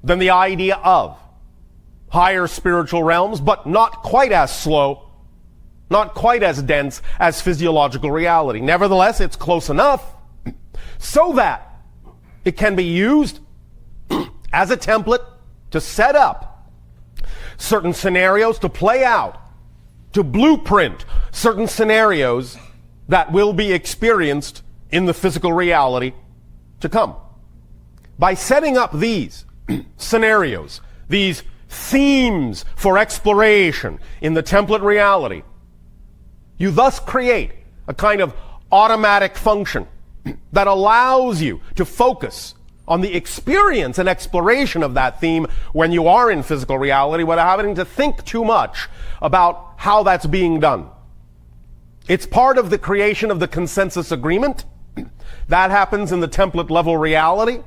than the idea of higher spiritual realms, but not quite as slow, not quite as dense as physiological reality. Nevertheless, it's close enough so that it can be used as a template to set up certain scenarios, to play out, to blueprint certain scenarios that will be experienced in the physical reality to come. By setting up these scenarios, these themes for exploration in the template reality, you thus create a kind of automatic function that allows you to focus on the experience and exploration of that theme when you are in physical reality without having to think too much about how that's being done. It's part of the creation of the consensus agreement. That happens in the template level reality,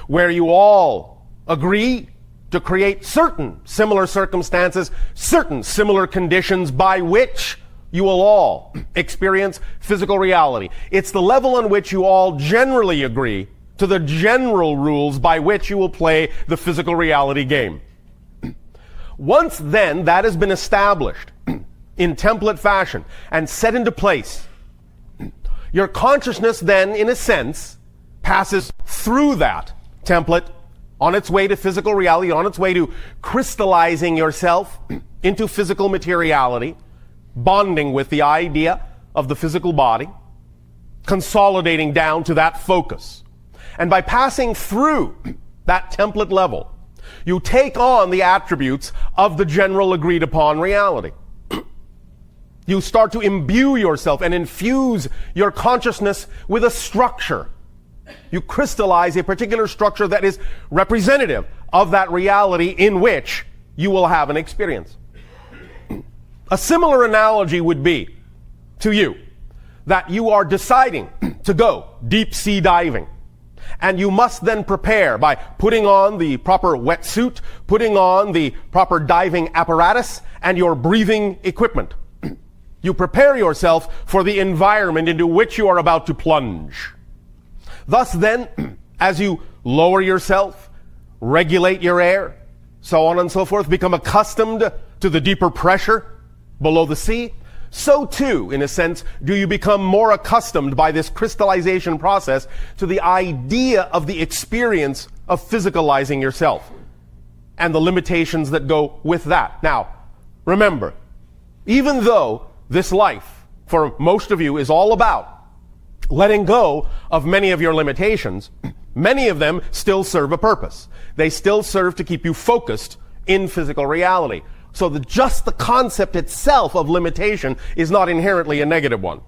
where you all agree to create certain similar circumstances, certain similar conditions by which you will all experience physical reality. It's the level on which you all generally agree to the general rules by which you will play the physical reality game. Once then that has been established in template fashion and set into place, your consciousness then, in a sense, passes through that template on its way to physical reality, on its way to crystallizing yourself into physical materiality, bonding with the idea of the physical body, consolidating down to that focus. And by passing through that template level, you take on the attributes of the general agreed upon reality. You start to imbue yourself and infuse your consciousness with a structure. You crystallize a particular structure that is representative of that reality in which you will have an experience. A similar analogy would be to you that you are deciding to go deep sea diving. And you must then prepare by putting on the proper wetsuit, putting on the proper diving apparatus, and your breathing equipment. You prepare yourself for the environment into which you are about to plunge. Thus then, as you lower yourself, regulate your air, so on and so forth, become accustomed to the deeper pressure below the sea, so too, in a sense, do you become more accustomed by this crystallization process to the idea of the experience of physicalizing yourself and the limitations that go with that. Now, remember, even though this life, for most of you, is all about letting go of many of your limitations, many of them still serve a purpose. They still serve to keep you focused in physical reality. So just the concept itself of limitation is not inherently a negative one.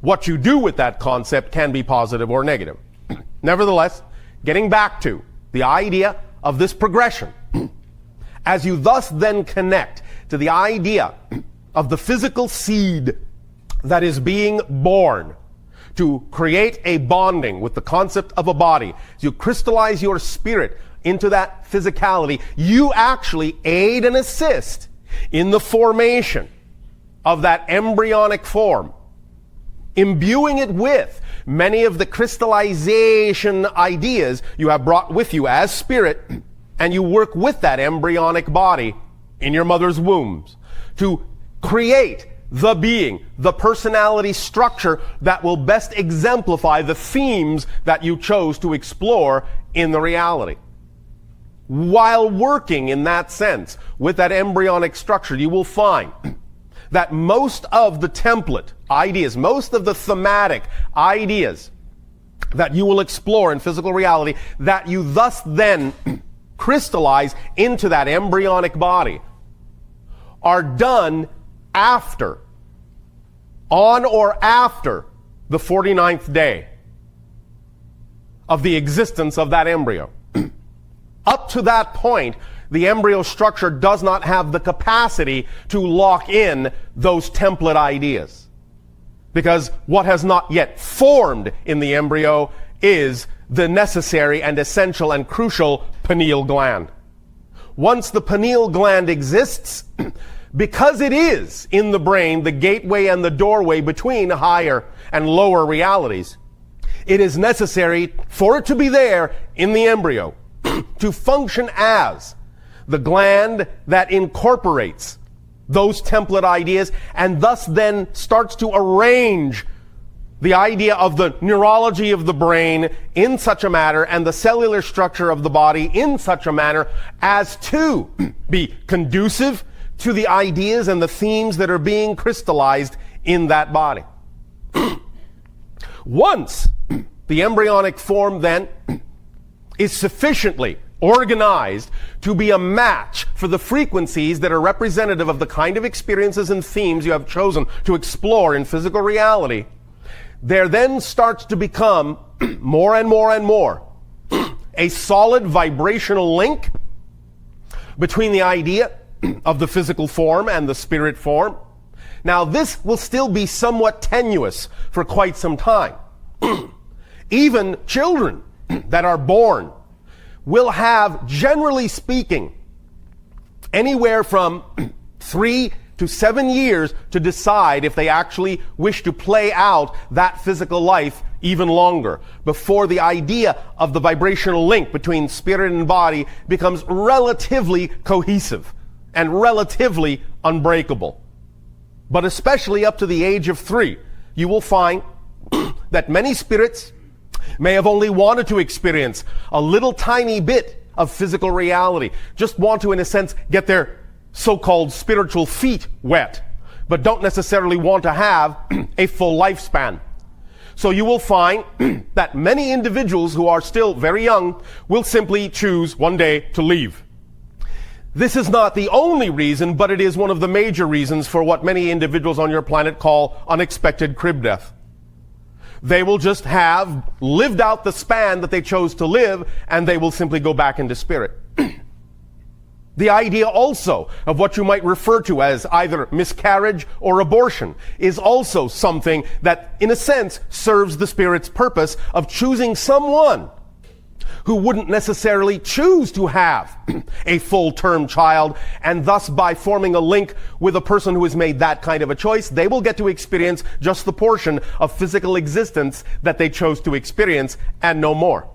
What you do with that concept can be positive or negative. Nevertheless, getting back to the idea of this progression, as you thus then connect to the idea of the physical seed that is being born to create a bonding with the concept of a body, as you crystallize your spirit into that physicality, you actually aid and assist in the formation of that embryonic form, imbuing it with many of the crystallization ideas you have brought with you as spirit, and you work with that embryonic body in your mother's wombs to create the being, the personality structure that will best exemplify the themes that you chose to explore in the reality. While working in that sense with that embryonic structure, you will find that most of the template ideas, most of the thematic ideas that you will explore in physical reality, that you thus then crystallize into that embryonic body, are done after, on or after the 49th day of the existence of that embryo. Up to that point, the embryo structure does not have the capacity to lock in those template ideas. Because what has not yet formed in the embryo is the necessary and essential and crucial pineal gland. Once the pineal gland exists, because it is in the brain the gateway and the doorway between higher and lower realities, it is necessary for it to be there in the embryo to function as the gland that incorporates those template ideas and thus then starts to arrange the idea of the neurology of the brain in such a manner and the cellular structure of the body in such a manner as to be conducive to the ideas and the themes that are being crystallized in that body. Once the embryonic form then is sufficiently organized to be a match for the frequencies that are representative of the kind of experiences and themes you have chosen to explore in physical reality, there then starts to become more and more and more a solid vibrational link between the idea of the physical form and the spirit form. Now, this will still be somewhat tenuous for quite some time. Even children that are born will have, generally speaking, anywhere from 3 to 7 years to decide if they actually wish to play out that physical life even longer, before the idea of the vibrational link between spirit and body becomes relatively cohesive and relatively unbreakable. But especially up to the age of 3, you will find that many spirits may have only wanted to experience a little tiny bit of physical reality, just want to, in a sense, get their so-called spiritual feet wet, but don't necessarily want to have a full lifespan. So you will find that many individuals who are still very young will simply choose one day to leave. This is not the only reason, but it is one of the major reasons for what many individuals on your planet call unexpected crib death. They will just have lived out the span that they chose to live, and they will simply go back into spirit. The idea also of what you might refer to as either miscarriage or abortion is also something that, in a sense, serves the spirit's purpose of choosing someone who wouldn't necessarily choose to have a full-term child, and thus by forming a link with a person who has made that kind of a choice, they will get to experience just the portion of physical existence that they chose to experience and no more.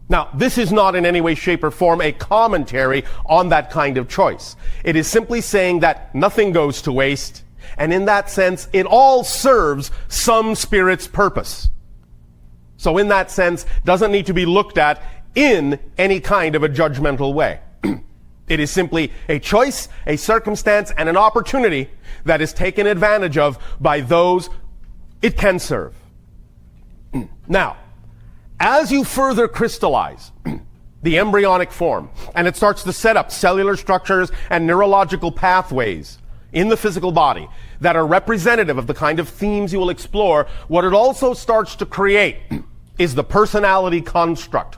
Now, this is not in any way, shape, or form a commentary on that kind of choice. It is simply saying that nothing goes to waste, and in that sense, it all serves some spirit's purpose. So in that sense, doesn't need to be looked at in any kind of a judgmental way. It is simply a choice, a circumstance, and an opportunity that is taken advantage of by those it can serve. Now, as you further crystallize the embryonic form, and it starts to set up cellular structures and neurological pathways in the physical body that are representative of the kind of themes you will explore, what it also starts to create is the personality construct.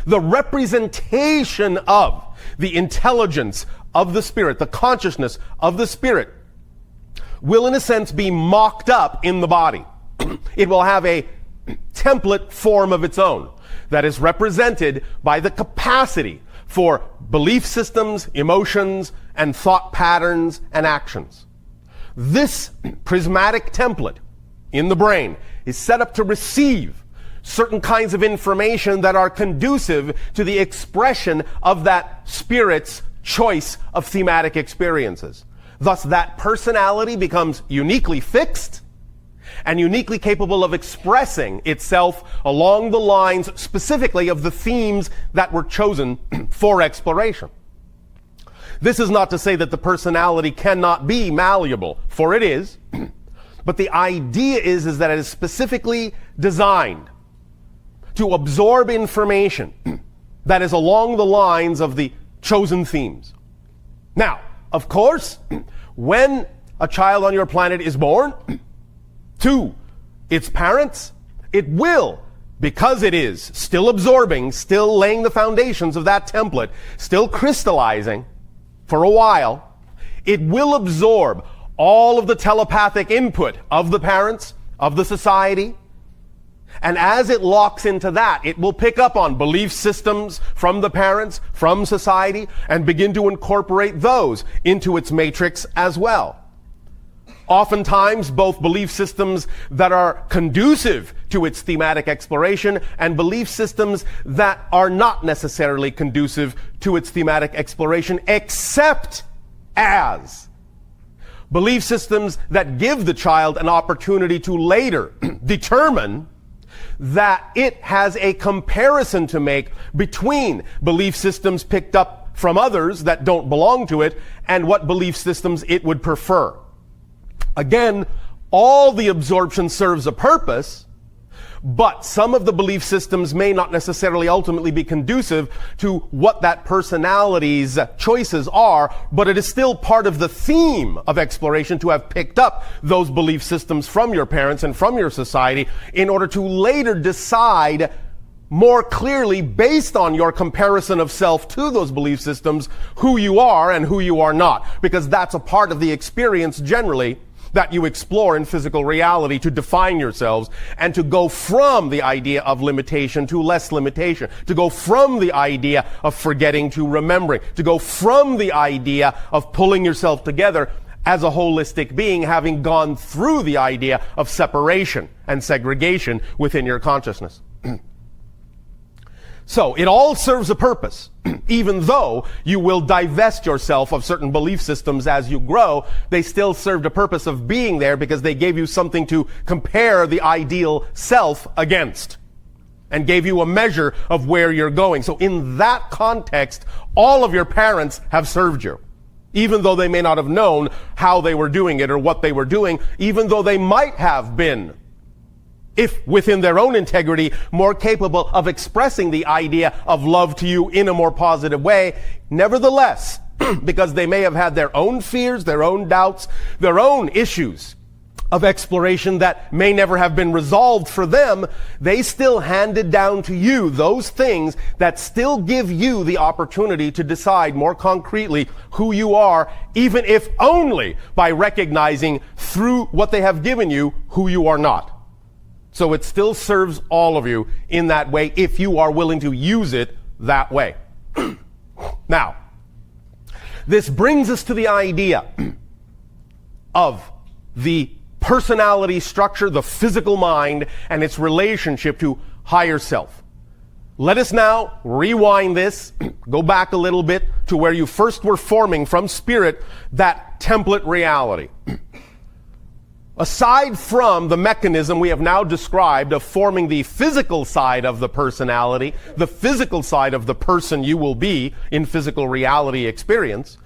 The representation of the intelligence of the spirit, the consciousness of the spirit, will in a sense be mocked up in the body. It will have a template form of its own that is represented by the capacity for belief systems, emotions, and thought patterns and actions. This prismatic template in the brain is set up to receive certain kinds of information that are conducive to the expression of that spirit's choice of thematic experiences. Thus, that personality becomes uniquely fixed and uniquely capable of expressing itself along the lines specifically of the themes that were chosen for exploration. This is not to say that the personality cannot be malleable, for it is, but the idea is that it is specifically designed to absorb information that is along the lines of the chosen themes. Now, of course, when a child on your planet is born to its parents, it will, because it is still absorbing, still laying the foundations of that template, still crystallizing for a while, it will absorb all of the telepathic input of the parents, of the society. And as it locks into that, it will pick up on belief systems from the parents, from society, and begin to incorporate those into its matrix as well. Oftentimes, both belief systems that are conducive to its thematic exploration and belief systems that are not necessarily conducive to its thematic exploration, except as belief systems that give the child an opportunity to later determine that it has a comparison to make between belief systems picked up from others that don't belong to it and what belief systems it would prefer. Again, all the absorption serves a purpose, but some of the belief systems may not necessarily ultimately be conducive to what that personality's choices are, but it is still part of the theme of exploration to have picked up those belief systems from your parents and from your society in order to later decide more clearly, based on your comparison of self to those belief systems, who you are and who you are not. Because that's a part of the experience generally that you explore in physical reality to define yourselves and to go from the idea of limitation to less limitation, to go from the idea of forgetting to remembering, to go from the idea of pulling yourself together as a holistic being, having gone through the idea of separation and segregation within your consciousness. So it all serves a purpose. Even though you will divest yourself of certain belief systems as you grow, they still served a purpose of being there because they gave you something to compare the ideal self against and gave you a measure of where you're going. So in that context, all of your parents have served you. Even though they may not have known how they were doing it or what they were doing, even though they might have been if within their own integrity, more capable of expressing the idea of love to you in a more positive way. Nevertheless, because they may have had their own fears, their own doubts, their own issues of exploration that may never have been resolved for them, they still handed down to you those things that still give you the opportunity to decide more concretely who you are, even if only by recognizing through what they have given you who you are not. So it still serves all of you in that way if you are willing to use it that way. Now, this brings us to the idea of the personality structure, the physical mind, and its relationship to higher self. Let us now rewind this, go back a little bit to where you first were forming from spirit that template reality. Aside from the mechanism we have now described of forming the physical side of the personality, the physical side of the person you will be in physical reality experience,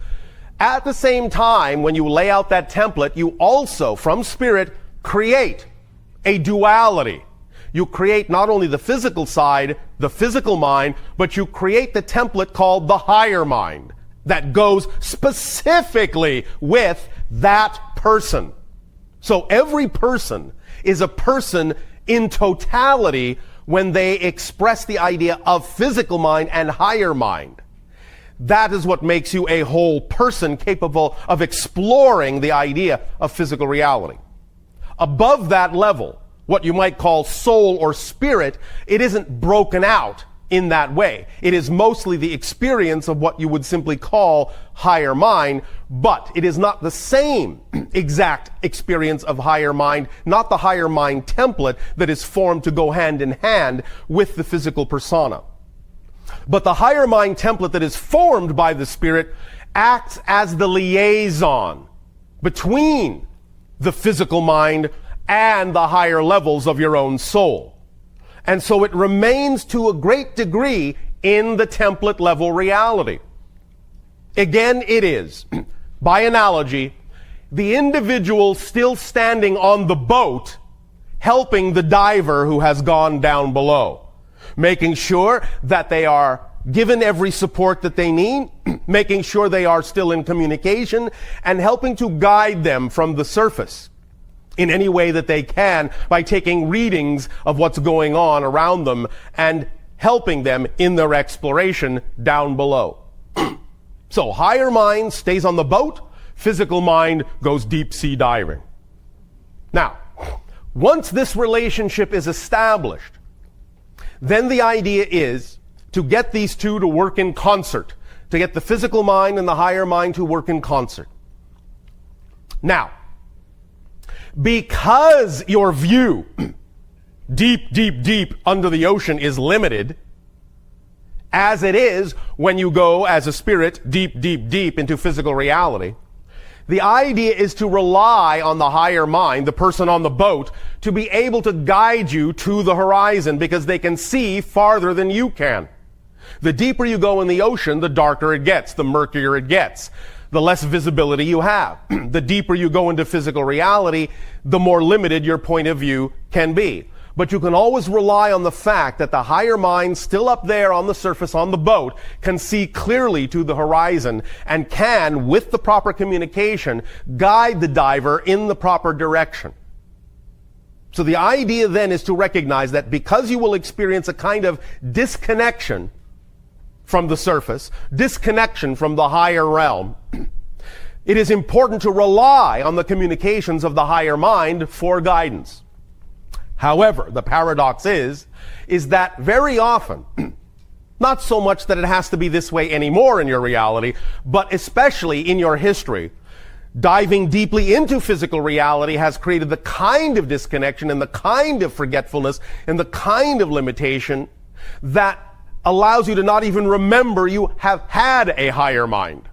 at the same time, when you lay out that template, you also, from spirit, create a duality. You create not only the physical side, the physical mind, but you create the template called the higher mind that goes specifically with that person. So every person is a person in totality when they express the idea of physical mind and higher mind. That is what makes you a whole person capable of exploring the idea of physical reality. Above that level, what you might call soul or spirit, it isn't broken out in that way. It is mostly the experience of what you would simply call higher mind, but it is not the same exact experience of higher mind, not the higher mind template that is formed to go hand in hand with the physical persona. But the higher mind template that is formed by the spirit acts as the liaison between the physical mind and the higher levels of your own soul. And so it remains to a great degree in the template level reality. Again, it is, by analogy, the individual still standing on the boat helping the diver who has gone down below, making sure that they are given every support that they need, making sure they are still in communication, and helping to guide them from the surface in any way that they can by taking readings of what's going on around them and helping them in their exploration down below. So higher mind stays on the boat, physical mind goes deep sea diving. Now, once this relationship is established, then the idea is to get these two to work in concert, to get the physical mind and the higher mind to work in concert. Now, because your view deep, deep, deep under the ocean is limited, as it is when you go as a spirit deep, deep, deep into physical reality, the idea is to rely on the higher mind, the person on the boat, to be able to guide you to the horizon because they can see farther than you can. The deeper you go in the ocean, the darker it gets, the murkier it gets, the less visibility you have. The deeper you go into physical reality, the more limited your point of view can be. But you can always rely on the fact that the higher mind, still up there on the surface on the boat, can see clearly to the horizon and can, with the proper communication, guide the diver in the proper direction. So the idea then is to recognize that because you will experience a kind of disconnection from the surface, disconnection from the higher realm, it is important to rely on the communications of the higher mind for guidance. However, the paradox is that very often, not so much that it has to be this way anymore in your reality, but especially in your history, diving deeply into physical reality has created the kind of disconnection and the kind of forgetfulness and the kind of limitation that allows you to not even remember you have had a higher mind.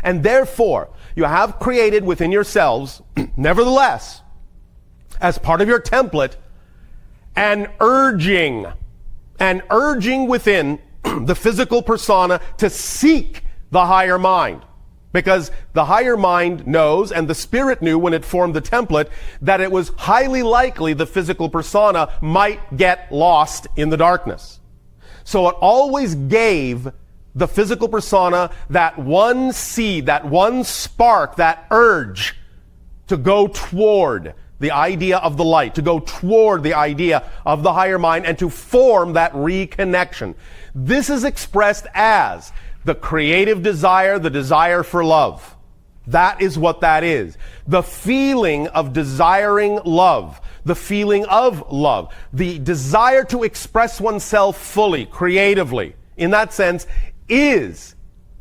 And therefore, you have created within yourselves, nevertheless, as part of your template, an urging within the physical persona to seek the higher mind. Because the higher mind knows, and the spirit knew when it formed the template, that it was highly likely the physical persona might get lost in the darkness. So it always gave the physical persona that one seed, that one spark, that urge to go toward the idea of the light, to go toward the idea of the higher mind, and to form that reconnection. This is expressed as the creative desire, the desire for love. That is what that is. The feeling of desiring love, the feeling of love, the desire to express oneself fully, creatively, in that sense, is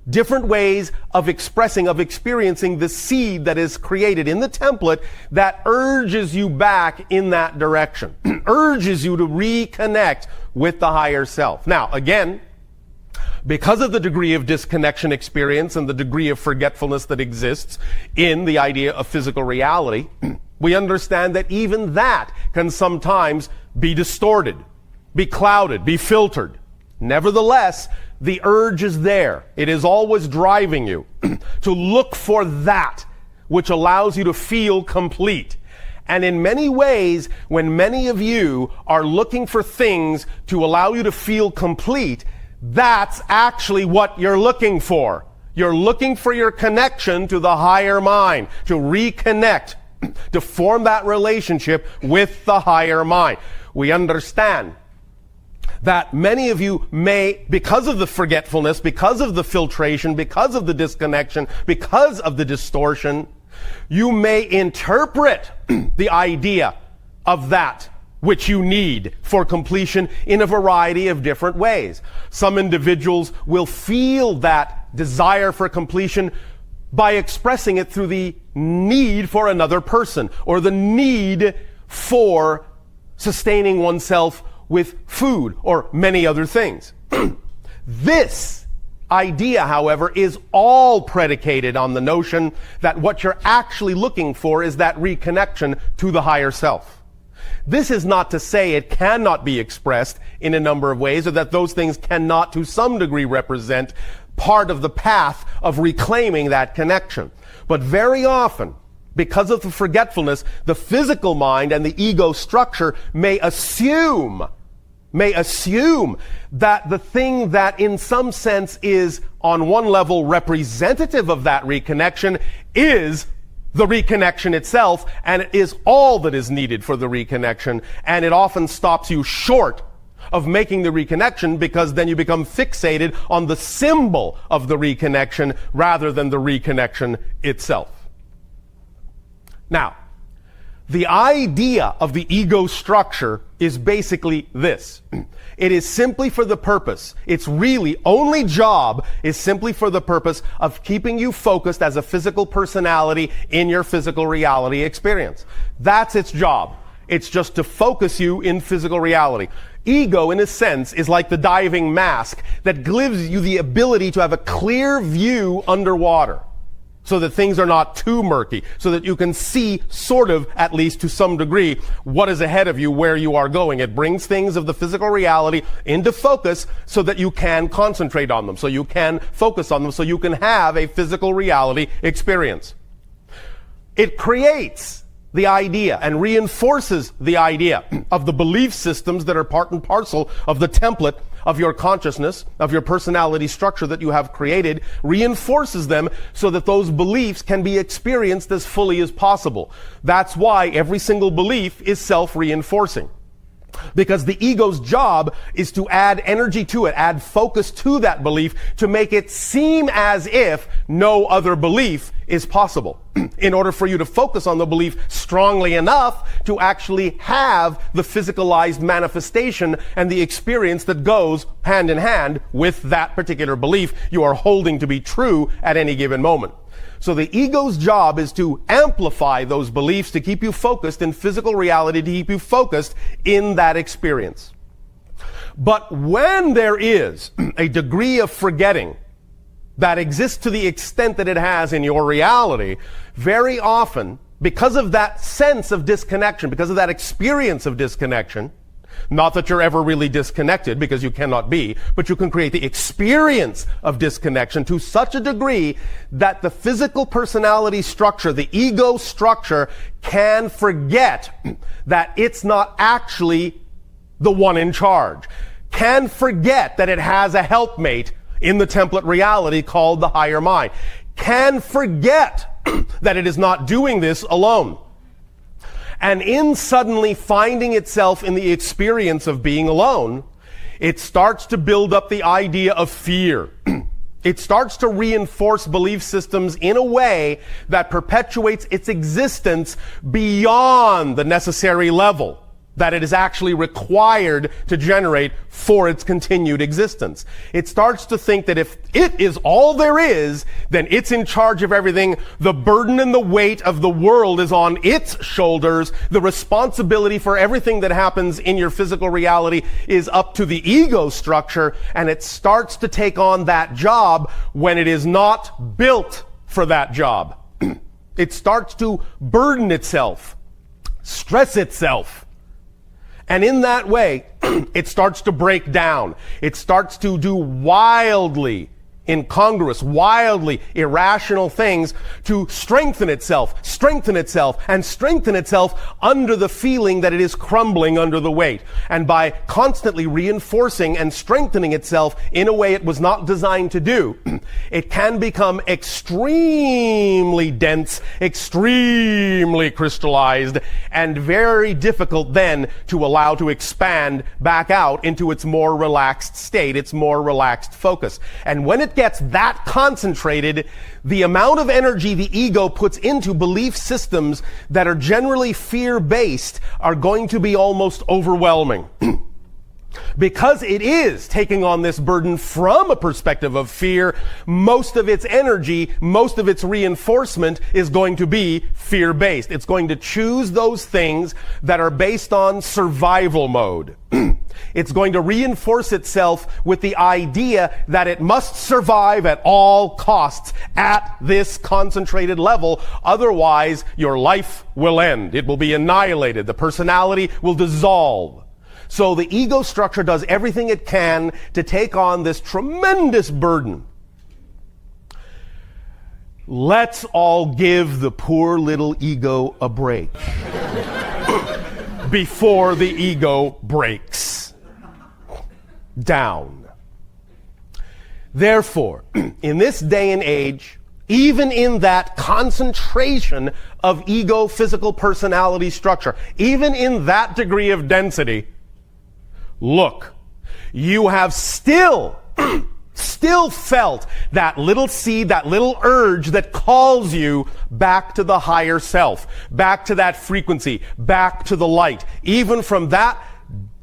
different ways of expressing, of experiencing the seed that is created in the template that urges you back in that direction, urges you to reconnect with the higher self. Now, again, because of the degree of disconnection experience and the degree of forgetfulness that exists in the idea of physical reality, we understand that even that can sometimes be distorted, be clouded, be filtered. Nevertheless, the urge is there. It is always driving you to look for that which allows you to feel complete. And in many ways, when many of you are looking for things to allow you to feel complete, that's actually what you're looking for. You're looking for your connection to the higher mind, to reconnect, to form that relationship with the higher mind. We understand that many of you may, because of the forgetfulness, because of the filtration, because of the disconnection, because of the distortion, you may interpret the idea of that which you need for completion in a variety of different ways. Some individuals will feel that desire for completion by expressing it through the need for another person, or the need for sustaining oneself with food, or many other things. This idea, however, is all predicated on the notion that what you're actually looking for is that reconnection to the higher self. This is not to say it cannot be expressed in a number of ways, or that those things cannot to some degree represent part of the path of reclaiming that connection. But very often, because of the forgetfulness, the physical mind and the ego structure may assume that the thing that in some sense is on one level representative of that reconnection is the reconnection itself, and it is all that is needed for the reconnection, and it often stops you short of making the reconnection, because then you become fixated on the symbol of the reconnection rather than the reconnection itself. Now, the idea of the ego structure is basically this. It is simply for the purpose, its really only job is simply for the purpose of keeping you focused as a physical personality in your physical reality experience. That's its job. It's just to focus you in physical reality. Ego, in a sense, is like the diving mask that gives you the ability to have a clear view underwater, so that things are not too murky, so that you can see, sort of, at least to some degree, what is ahead of you, where you are going. It brings things of the physical reality into focus so that you can concentrate on them, so you can focus on them, so you can have a physical reality experience. It creates the idea and reinforces the idea of the belief systems that are part and parcel of the template of your consciousness, of your personality structure that you have created, reinforces them so that those beliefs can be experienced as fully as possible. That's why every single belief is self-reinforcing. Because the ego's job is to add energy to it, add focus to that belief, to make it seem as if no other belief is possible, in order for you to focus on the belief strongly enough to actually have the physicalized manifestation and the experience that goes hand in hand with that particular belief you are holding to be true at any given moment. So the ego's job is to amplify those beliefs, to keep you focused in physical reality, to keep you focused in that experience. But when there is a degree of forgetting that exists to the extent that it has in your reality, very often, because of that sense of disconnection, because of that experience of disconnection, Not that you're ever really disconnected, because you cannot be, but you can create the experience of disconnection to such a degree that the physical personality structure, the ego structure, can forget that it's not actually the one in charge, can forget that it has a helpmate in the template reality called the higher mind, can forget that it is not doing this alone. And in suddenly finding itself in the experience of being alone, it starts to build up the idea of fear. It starts to reinforce belief systems in a way that perpetuates its existence beyond the necessary level that it is actually required to generate for its continued existence. It starts to think that if it is all there is, then it's in charge of everything. The burden and the weight of the world is on its shoulders. The responsibility for everything that happens in your physical reality is up to the ego structure, and it starts to take on that job when it is not built for that job. It starts to burden itself, stress itself. And in that way, it starts to break down. It starts to do wildly incongruous, wildly irrational things to strengthen itself, and strengthen itself under the feeling that it is crumbling under the weight. And by constantly reinforcing and strengthening itself in a way it was not designed to do, it can become extremely dense, extremely crystallized, and very difficult then to allow to expand back out into its more relaxed state, its more relaxed focus. And when it gets that concentrated, the amount of energy the ego puts into belief systems that are generally fear-based are going to be almost overwhelming. Because it is taking on this burden from a perspective of fear, most of its energy, most of its reinforcement is going to be fear-based. It's going to choose those things that are based on survival mode. It's going to reinforce itself with the idea that it must survive at all costs at this concentrated level. Otherwise, your life will end. It will be annihilated. The personality will dissolve. So the ego structure does everything it can to take on this tremendous burden. Let's all give the poor little ego a break before the ego breaks down. Therefore, in this day and age, even in that concentration of ego physical personality structure, even in that degree of density, look, you have still felt that little seed, that little urge that calls you back to the higher self, back to that frequency, back to the light. Even from that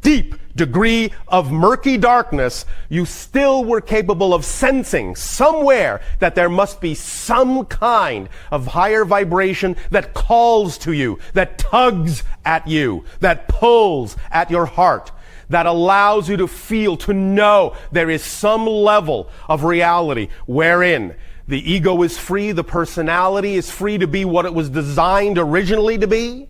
deep degree of murky darkness, you still were capable of sensing somewhere that there must be some kind of higher vibration that calls to you, that tugs at you, that pulls at your heart, that allows you to feel, to know there is some level of reality wherein the ego is free, the personality is free to be what it was designed originally to be,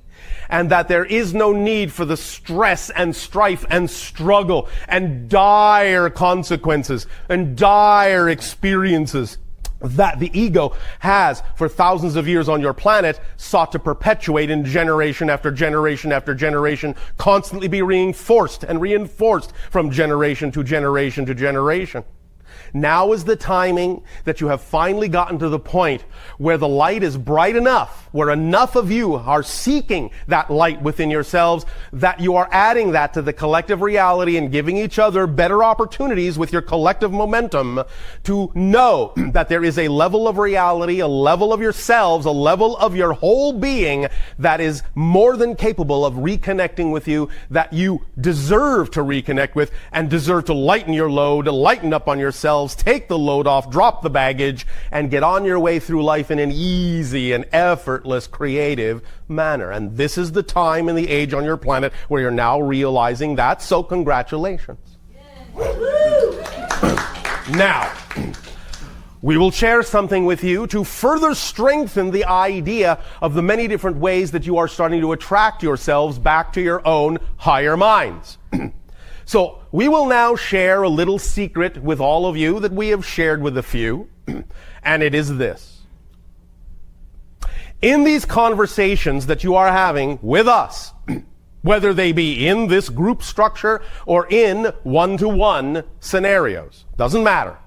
and that there is no need for the stress and strife and struggle and dire consequences and dire experiences that the ego has for thousands of years on your planet sought to perpetuate in generation after generation after generation, constantly be reinforced and reinforced from generation to generation to generation. Now is the timing that you have finally gotten to the point where the light is bright enough, where enough of you are seeking that light within yourselves, that you are adding that to the collective reality and giving each other better opportunities with your collective momentum to know that there is a level of reality, a level of yourselves, a level of your whole being that is more than capable of reconnecting with you, that you deserve to reconnect with and deserve to lighten your load, to lighten up on yourselves, take the load off, drop the baggage, and get on your way through life in an easy and effortless, creative manner. And this is the time and the age on your planet where you're now realizing that, so congratulations. Now, we will share something with you to further strengthen the idea of the many different ways that you are starting to attract yourselves back to your own higher minds. So we will now share a little secret with all of you that we have shared with a few, and it is this. In these conversations that you are having with us, whether they be in this group structure or in one-to-one scenarios, doesn't matter.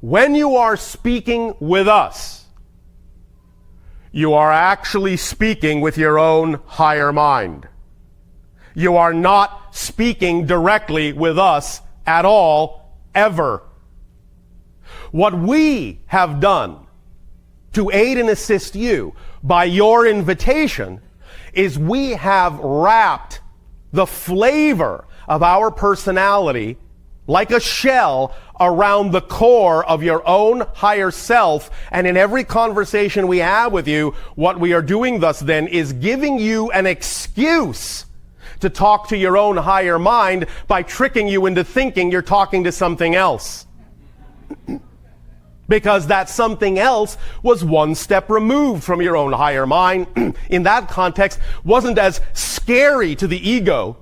When you are speaking with us, you are actually speaking with your own higher mind. You are not speaking directly with us at all, ever. What we have done to aid and assist you by your invitation is we have wrapped the flavor of our personality like a shell around the core of your own higher self. And in every conversation we have with you, what we are doing thus then is giving you an excuse to talk to your own higher mind by tricking you into thinking you're talking to something else. Because that something else was one step removed from your own higher mind. In that context, wasn't as scary to the ego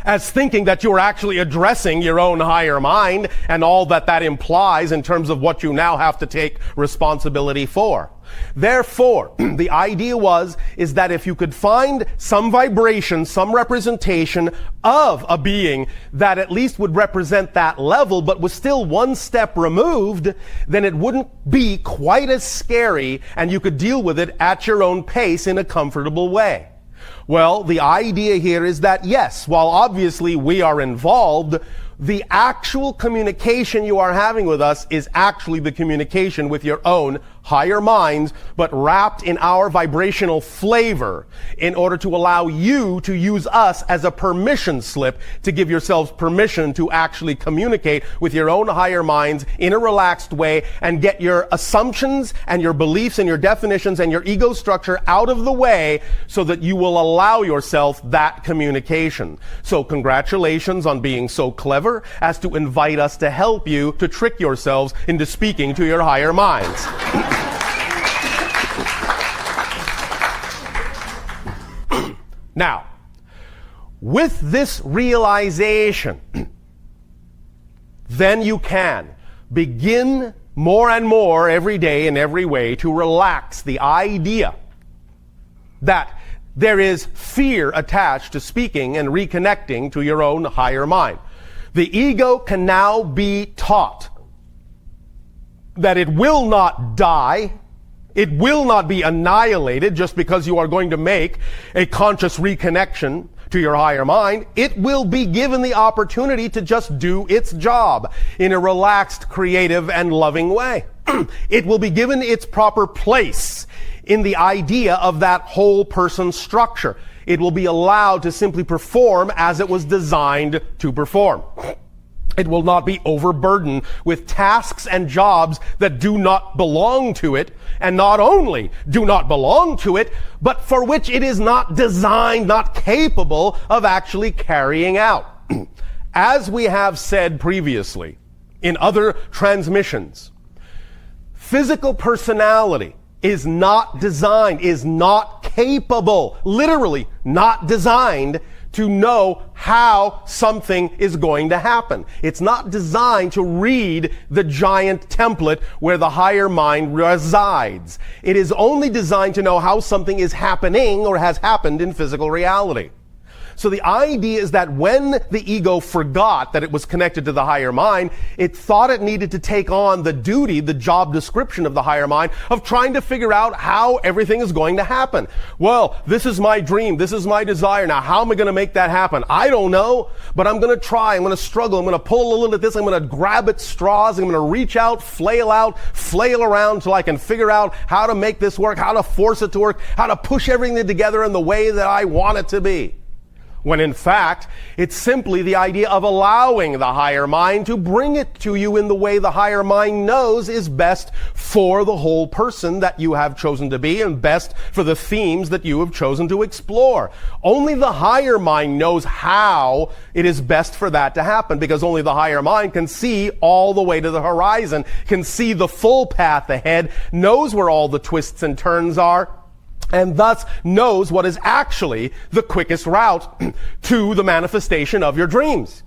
as thinking that you're actually addressing your own higher mind and all that that implies in terms of what you now have to take responsibility for. Therefore, the idea is that if you could find some vibration, some representation of a being that at least would represent that level, but was still one step removed, then it wouldn't be quite as scary and you could deal with it at your own pace in a comfortable way. Well, the idea here is that yes, while obviously we are involved, the actual communication you are having with us is actually the communication with your own higher minds, but wrapped in our vibrational flavor in order to allow you to use us as a permission slip to give yourselves permission to actually communicate with your own higher minds in a relaxed way and get your assumptions and your beliefs and your definitions and your ego structure out of the way so that you will allow yourself that communication. So congratulations on being so clever as to invite us to help you to trick yourselves into speaking to your higher minds. Now, with this realization, then you can begin more and more every day in every way to relax the idea that there is fear attached to speaking and reconnecting to your own higher mind. The ego can now be taught that it will not die. It will not be annihilated just because you are going to make a conscious reconnection to your higher mind. It will be given the opportunity to just do its job in a relaxed, creative, and loving way. It will be given its proper place in the idea of that whole person structure. It will be allowed to simply perform as it was designed to perform. It will not be overburdened with tasks and jobs that do not belong to it, and not only do not belong to it, but for which it is not designed, not capable of actually carrying out. As we have said previously in other transmissions, physical personality is not designed, is not capable, literally not designed to know how something is going to happen. It's not designed to read the giant template where the higher mind resides. It is only designed to know how something is happening or has happened in physical reality. So the idea is that when the ego forgot that it was connected to the higher mind, it thought it needed to take on the duty, the job description of the higher mind of trying to figure out how everything is going to happen. Well, this is my dream. This is my desire. Now, how am I going to make that happen? I don't know, but I'm going to try. I'm going to struggle. I'm going to pull a little at this. I'm going to grab at straws. I'm going to reach out, flail around till I can figure out how to make this work, how to force it to work, how to push everything together in the way that I want it to be. When in fact, it's simply the idea of allowing the higher mind to bring it to you in the way the higher mind knows is best for the whole person that you have chosen to be and best for the themes that you have chosen to explore. Only the higher mind knows how it is best for that to happen, because only the higher mind can see all the way to the horizon, can see the full path ahead, knows where all the twists and turns are, and thus knows what is actually the quickest route to the manifestation of your dreams.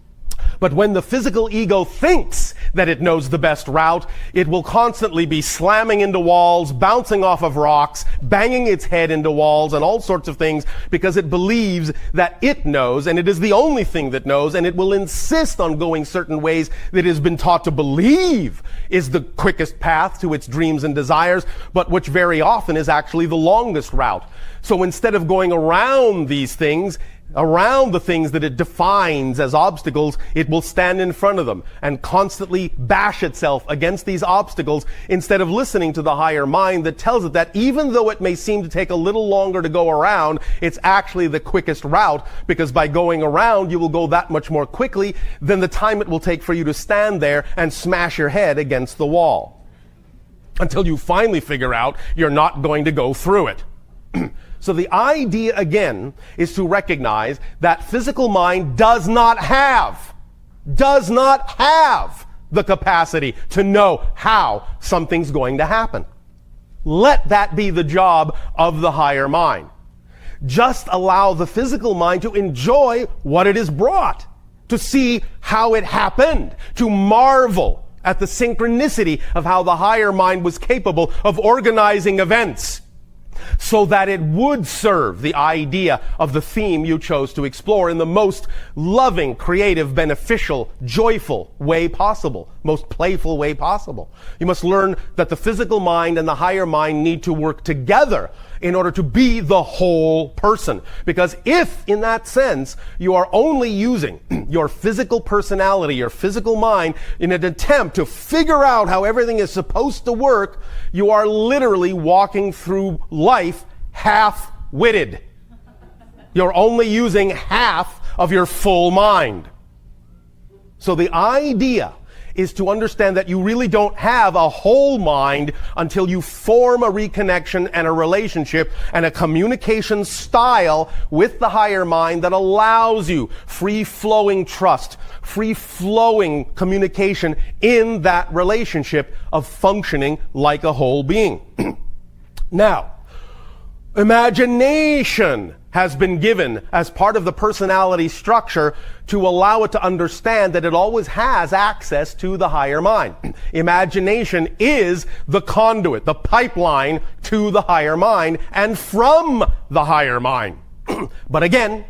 But when the physical ego thinks that it knows the best route, it will constantly be slamming into walls, bouncing off of rocks, banging its head into walls, and all sorts of things, because it believes that it knows, and it is the only thing that knows, and it will insist on going certain ways that it has been taught to believe is the quickest path to its dreams and desires, but which very often is actually the longest route. So instead of going around these things, around the things that it defines as obstacles, it will stand in front of them and constantly bash itself against these obstacles instead of listening to the higher mind that tells it that even though it may seem to take a little longer to go around, it's actually the quickest route, because by going around you will go that much more quickly than the time it will take for you to stand there and smash your head against the wall until you finally figure out you're not going to go through it. So the idea, again, is to recognize that physical mind does not have the capacity to know how something's going to happen. Let that be the job of the higher mind. Just allow the physical mind to enjoy what it is brought, to see how it happened, to marvel at the synchronicity of how the higher mind was capable of organizing events, so that it would serve the idea of the theme you chose to explore in the most loving, creative, beneficial, joyful way possible, most playful way possible. You must learn that the physical mind and the higher mind need to work together in order to be the whole person. Because if, in that sense, you are only using your physical personality, your physical mind, in an attempt to figure out how everything is supposed to work, you are literally walking through life half-witted. You're only using half of your full mind. So the idea is to understand that you really don't have a whole mind until you form a reconnection and a relationship and a communication style with the higher mind that allows you free-flowing trust, free-flowing communication in that relationship of functioning like a whole being. Now, imagination has been given as part of the personality structure to allow it to understand that it always has access to the higher mind. Imagination is the conduit, the pipeline to the higher mind and from the higher mind. But again,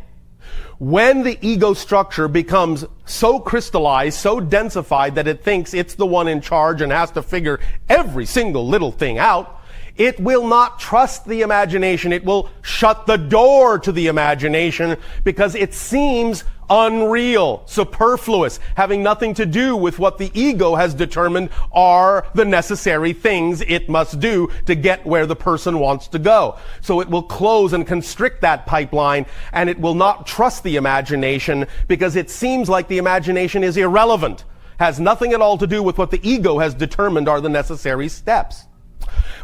when the ego structure becomes so crystallized, so densified that it thinks it's the one in charge and has to figure every single little thing out, it will not trust the imagination. It will shut the door to the imagination because it seems unreal, superfluous, having nothing to do with what the ego has determined are the necessary things it must do to get where the person wants to go. So it will close and constrict that pipeline, and it will not trust the imagination because it seems like the imagination is irrelevant, has nothing at all to do with what the ego has determined are the necessary steps.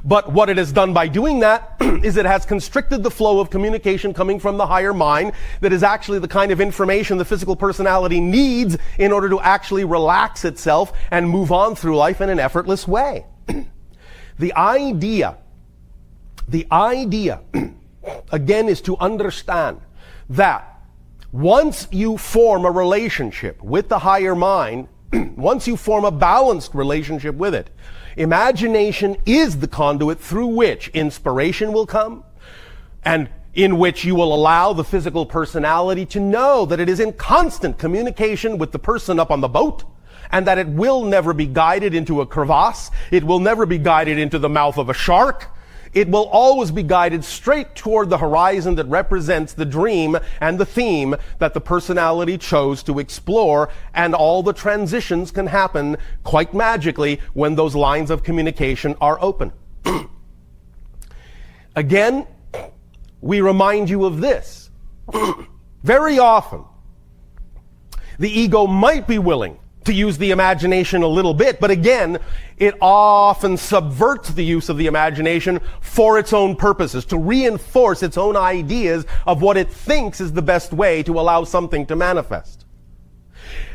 But what it has done by doing that is it has constricted the flow of communication coming from the higher mind that is actually the kind of information the physical personality needs in order to actually relax itself and move on through life in an effortless way. The idea, again, is to understand that once you form a relationship with the higher mind, once you form a balanced relationship with it, imagination is the conduit through which inspiration will come, and in which you will allow the physical personality to know that it is in constant communication with the person up on the boat, and that it will never be guided into a crevasse, it will never be guided into the mouth of a shark. It will always be guided straight toward the horizon that represents the dream and the theme that the personality chose to explore, and all the transitions can happen quite magically when those lines of communication are open. Again, we remind you of this. Very often, the ego might be willing to use the imagination a little bit, but again, it often subverts the use of the imagination for its own purposes, to reinforce its own ideas of what it thinks is the best way to allow something to manifest.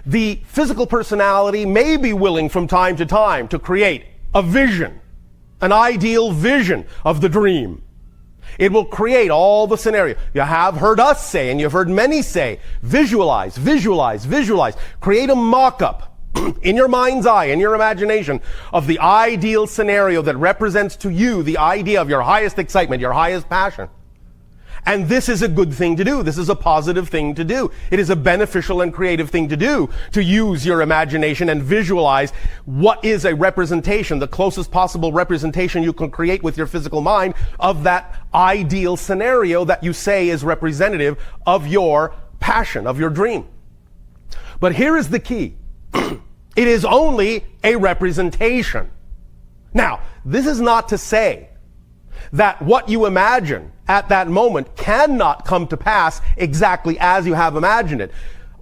The physical personality may be willing from time to time to create a vision, an ideal vision of the dream. It will create all the scenario. You have heard us say, and you've heard many say, visualize, visualize, visualize. Create a mock-up in your mind's eye, in your imagination, of the ideal scenario that represents to you the idea of your highest excitement, your highest passion. And this is a good thing to do. This is a positive thing to do. It is a beneficial and creative thing to do, to use your imagination and visualize what is a representation, the closest possible representation you can create with your physical mind of that ideal scenario that you say is representative of your passion, of your dream. But here is the key. It is only a representation. Now, this is not to say that what you imagine at that moment cannot come to pass exactly as you have imagined it.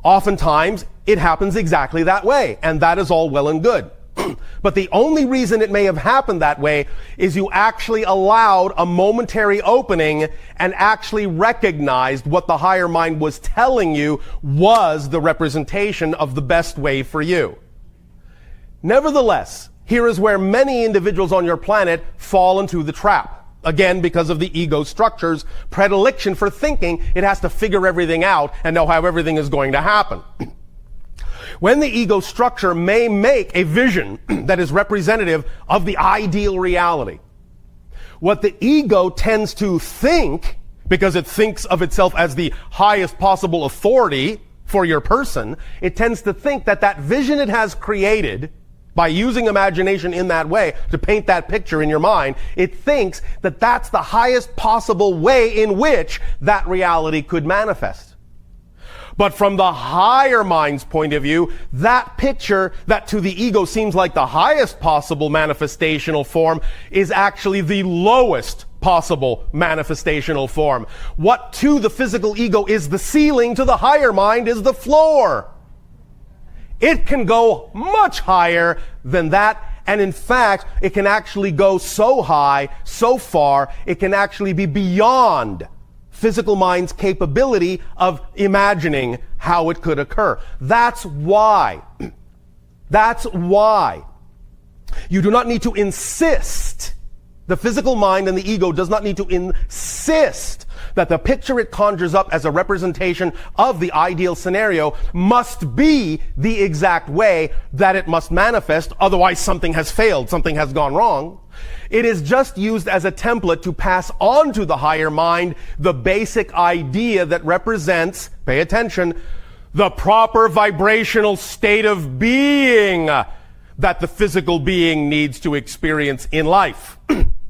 Oftentimes, it happens exactly that way, and that is all well and good. But the only reason it may have happened that way is you actually allowed a momentary opening and actually recognized what the higher mind was telling you was the representation of the best way for you. Nevertheless, here is where many individuals on your planet fall into the trap. Again, because of the ego structure's predilection for thinking it has to figure everything out and know how everything is going to happen. When the ego structure may make a vision that is representative of the ideal reality, what the ego tends to think, because it thinks of itself as the highest possible authority for your person, it tends to think that that vision it has created by using imagination in that way to paint that picture in your mind, it thinks that that's the highest possible way in which that reality could manifest. But from the higher mind's point of view, that picture that to the ego seems like the highest possible manifestational form is actually the lowest possible manifestational form. What to the physical ego is the ceiling, to the higher mind is the floor. It can go much higher than that, and in fact, it can actually go so high, so far, it can actually be beyond physical mind's capability of imagining how it could occur. That's why you do not need to insist. The physical mind and the ego does not need to insist that the picture it conjures up as a representation of the ideal scenario must be the exact way that it must manifest, otherwise something has failed, something has gone wrong. It is just used as a template to pass on to the higher mind the basic idea that represents, pay attention, the proper vibrational state of being that the physical being needs to experience in life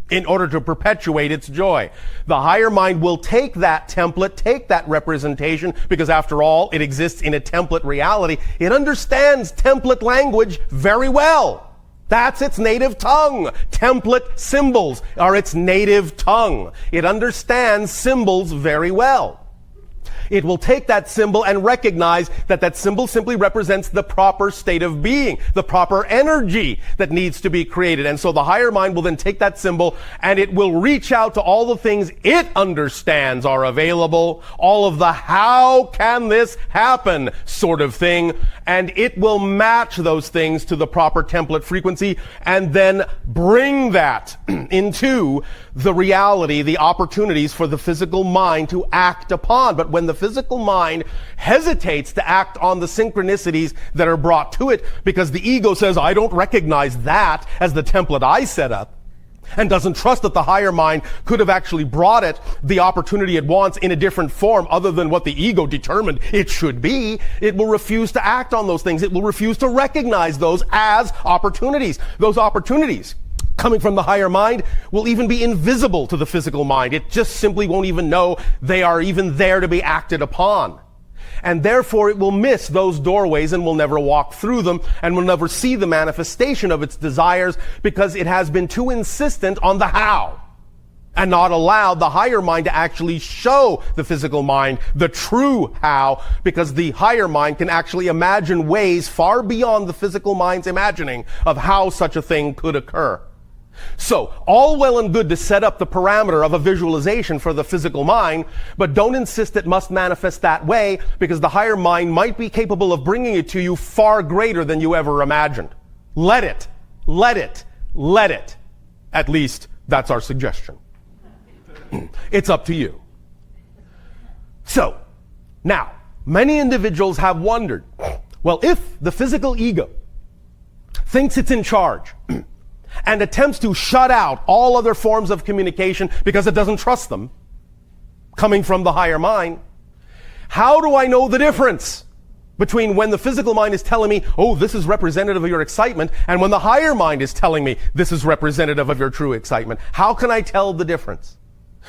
in order to perpetuate its joy. The higher mind will take that template, take that representation, because after all, it exists in a template reality. It understands template language very well. That's its native tongue. Template symbols are its native tongue. It understands symbols very well. It will take that symbol and recognize that that symbol simply represents the proper state of being, the proper energy that needs to be created. And so the higher mind will then take that symbol and it will reach out to all the things it understands are available, all of the how can this happen sort of thing, and it will match those things to the proper template frequency and then bring that into the reality, the opportunities for the physical mind to act upon. But when the physical mind hesitates to act on the synchronicities that are brought to it because the ego says, I don't recognize that as the template I set up, and doesn't trust that the higher mind could have actually brought it the opportunity it wants in a different form other than what the ego determined it should be, it will refuse to act on those things. It will refuse to recognize those as opportunities. Those opportunities coming from the higher mind will even be invisible to the physical mind. It just simply won't even know they are even there to be acted upon. And therefore it will miss those doorways and will never walk through them and will never see the manifestation of its desires because it has been too insistent on the how and not allowed the higher mind to actually show the physical mind the true how, because the higher mind can actually imagine ways far beyond the physical mind's imagining of how such a thing could occur. So, all well and good to set up the parameter of a visualization for the physical mind, but don't insist it must manifest that way, because the higher mind might be capable of bringing it to you far greater than you ever imagined. Let it. Let it. Let it. At least, that's our suggestion. It's up to you. So, now, many individuals have wondered, well, if the physical ego thinks it's in charge and attempts to shut out all other forms of communication because it doesn't trust them, coming from the higher mind, how do I know the difference between when the physical mind is telling me, oh, this is representative of your excitement, and when the higher mind is telling me, this is representative of your true excitement? How can I tell the difference?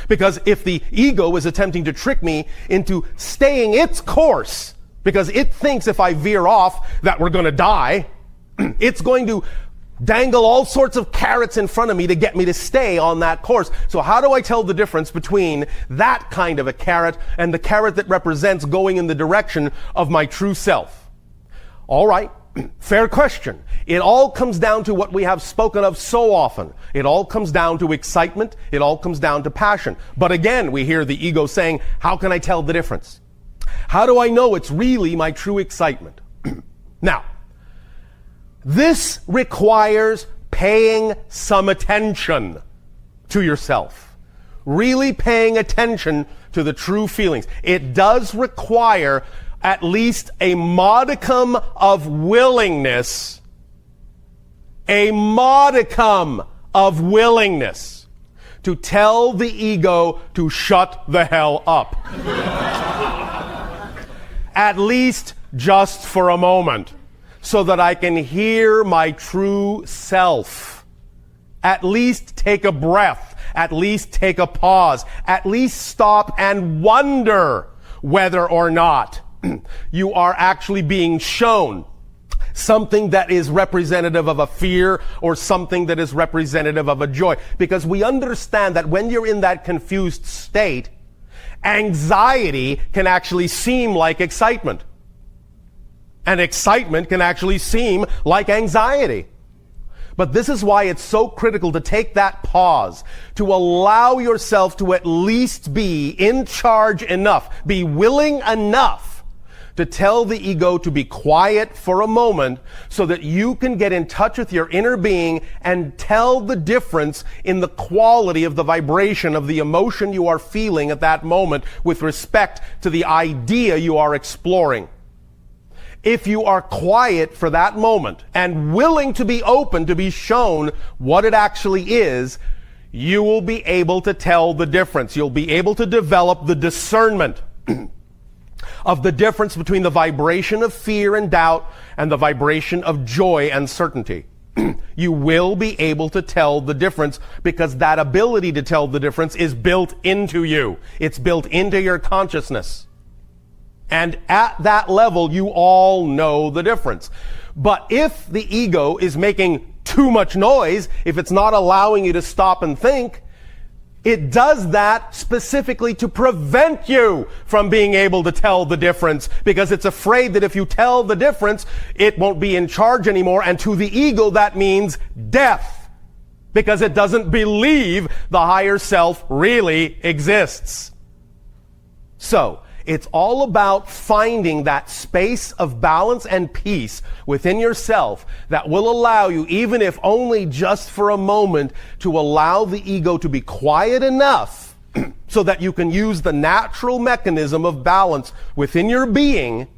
Because if the ego is attempting to trick me into staying its course, because it thinks if I veer off that we're going to die, it's going to dangle all sorts of carrots in front of me to get me to stay on that course. So how do I tell the difference between that kind of a carrot and the carrot that represents going in the direction of my true self? All right, fair question. It all comes down to what we have spoken of so often. It all comes down to excitement. It all comes down to passion. But again, we hear the ego saying, how can I tell the difference? How do I know it's really my true excitement? Now, this requires paying some attention to yourself. Really paying attention to the true feelings. It does require at least a modicum of willingness. A modicum of willingness to tell the ego to shut the hell up. At least just for a moment, so that I can hear my true self. At least take a breath. At least take a pause. At least stop and wonder whether or not you are actually being shown something that is representative of a fear or something that is representative of a joy. Because we understand that when you're in that confused state, anxiety can actually seem like excitement. And excitement can actually seem like anxiety. But this is why it's so critical to take that pause, to allow yourself to at least be in charge enough, be willing enough to tell the ego to be quiet for a moment so that you can get in touch with your inner being and tell the difference in the quality of the vibration of the emotion you are feeling at that moment with respect to the idea you are exploring. If you are quiet for that moment and willing to be open to be shown what it actually is, you will be able to tell the difference. You'll be able to develop the discernment of the difference between the vibration of fear and doubt and the vibration of joy and certainty. You will be able to tell the difference because that ability to tell the difference is built into you. It's built into your consciousness. And at that level, you all know the difference. But if the ego is making too much noise, if it's not allowing you to stop and think, it does that specifically to prevent you from being able to tell the difference, because it's afraid that if you tell the difference, it won't be in charge anymore. And to the ego, that means death, because it doesn't believe the higher self really exists. So, it's all about finding that space of balance and peace within yourself that will allow you, even if only just for a moment, to allow the ego to be quiet enough so that you can use the natural mechanism of balance within your being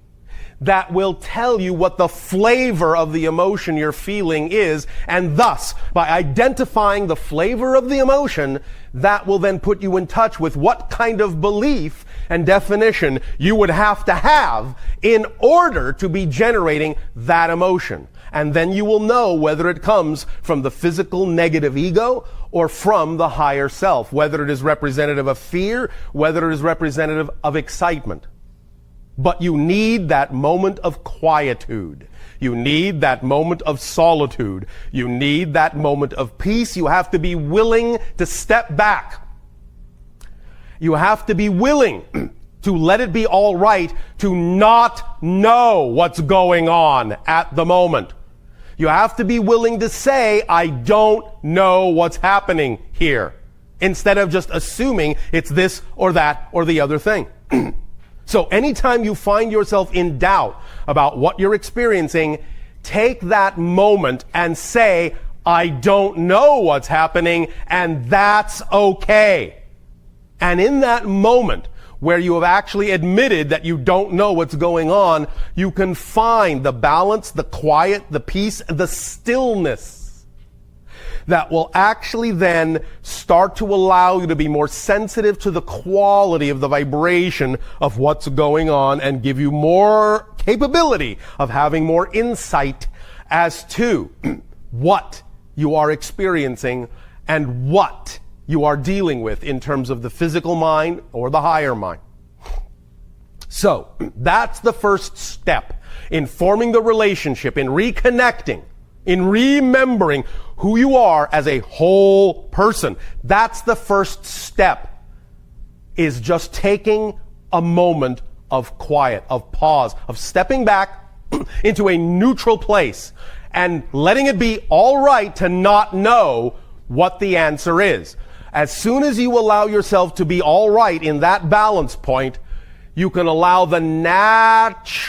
that will tell you what the flavor of the emotion you're feeling is, and thus, by identifying the flavor of the emotion, that will then put you in touch with what kind of belief and definition you would have to have in order to be generating that emotion. And then you will know whether it comes from the physical negative ego or from the higher self, whether it is representative of fear, whether it is representative of excitement. But you need that moment of quietude. You need that moment of solitude. You need that moment of peace. You have to be willing to step back. You have to be willing to let it be all right to not know what's going on at the moment. You have to be willing to say, I don't know what's happening here, instead of just assuming it's this or that or the other thing. So anytime you find yourself in doubt about what you're experiencing, take that moment and say, I don't know what's happening, and that's okay. And in that moment where you have actually admitted that you don't know what's going on, you can find the balance, the quiet, the peace, the stillness that will actually then start to allow you to be more sensitive to the quality of the vibration of what's going on and give you more capability of having more insight as to what you are experiencing and what you are dealing with in terms of the physical mind or the higher mind. So that's the first step in forming the relationship, in reconnecting, in remembering who you are as a whole person. That's the first step, is just taking a moment of quiet, of pause, of stepping back into a neutral place and letting it be all right to not know what the answer is. As soon as you allow yourself to be all right in that balance point, you can allow the natural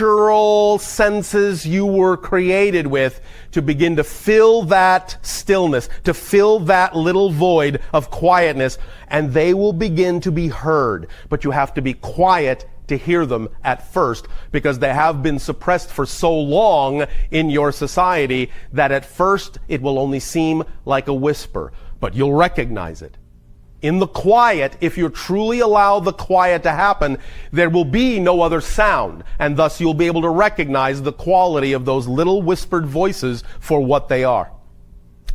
senses you were created with to begin to fill that stillness, to fill that little void of quietness, and they will begin to be heard. But you have to be quiet to hear them at first, because they have been suppressed for so long in your society that at first it will only seem like a whisper, but you'll recognize it. In the quiet, if you truly allow the quiet to happen, there will be no other sound, and thus you'll be able to recognize the quality of those little whispered voices for what they are.